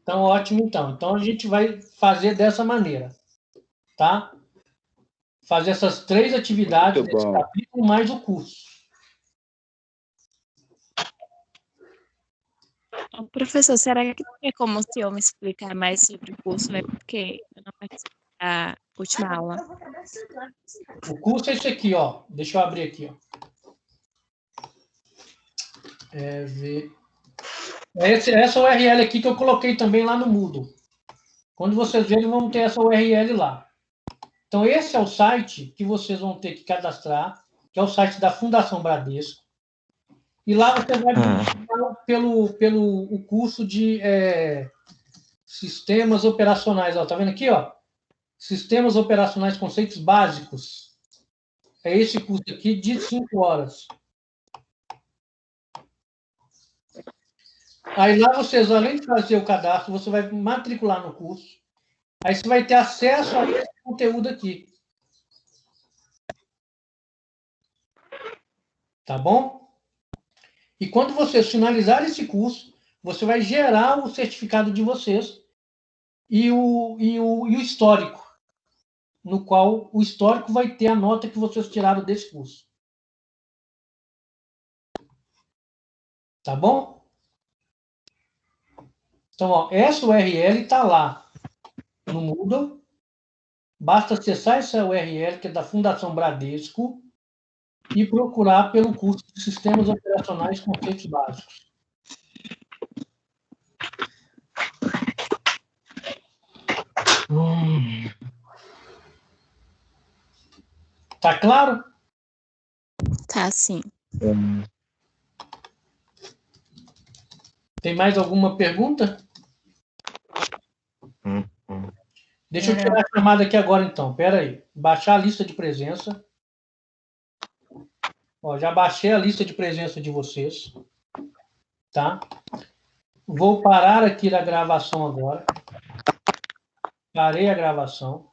Speaker 1: Então, ótimo, então. Então, a gente vai fazer dessa maneira, tá? Fazer essas 3 atividades desse capítulo, mais o curso.
Speaker 5: Professor, será que tem como o senhor me explicar mais sobre o curso? Né? Porque eu não participei da última aula.
Speaker 1: O curso é esse aqui, ó. Deixa eu abrir aqui, ó. Essa URL aqui que eu coloquei também lá no Moodle. Quando vocês verem, vão ter essa URL lá. Então, esse é o site que vocês vão ter que cadastrar, que é o site da Fundação Bradesco. E lá você vai pelo o curso de sistemas operacionais. Ó, tá vendo aqui? Ó? Sistemas operacionais, conceitos básicos. É esse curso aqui de 5 horas. Aí lá vocês, além de fazer o cadastro, você vai matricular no curso. Aí você vai ter acesso a esse conteúdo aqui. Tá bom? E quando vocês finalizarem esse curso, você vai gerar o certificado de vocês e o histórico, no qual o histórico vai ter a nota que vocês tiraram desse curso. Tá bom? Então, ó, essa URL está lá no Moodle. Basta acessar essa URL, que é da Fundação Bradesco, e procurar pelo curso de Sistemas Operacionais Conceitos Básicos. Tá claro?
Speaker 5: Tá, sim.
Speaker 1: Tem mais alguma pergunta? Deixa eu tirar a chamada aqui agora, então. Espera aí. Baixar a lista de presença. Ó, já baixei a lista de presença de vocês. Tá? Vou parar aqui a gravação agora. Parei a gravação.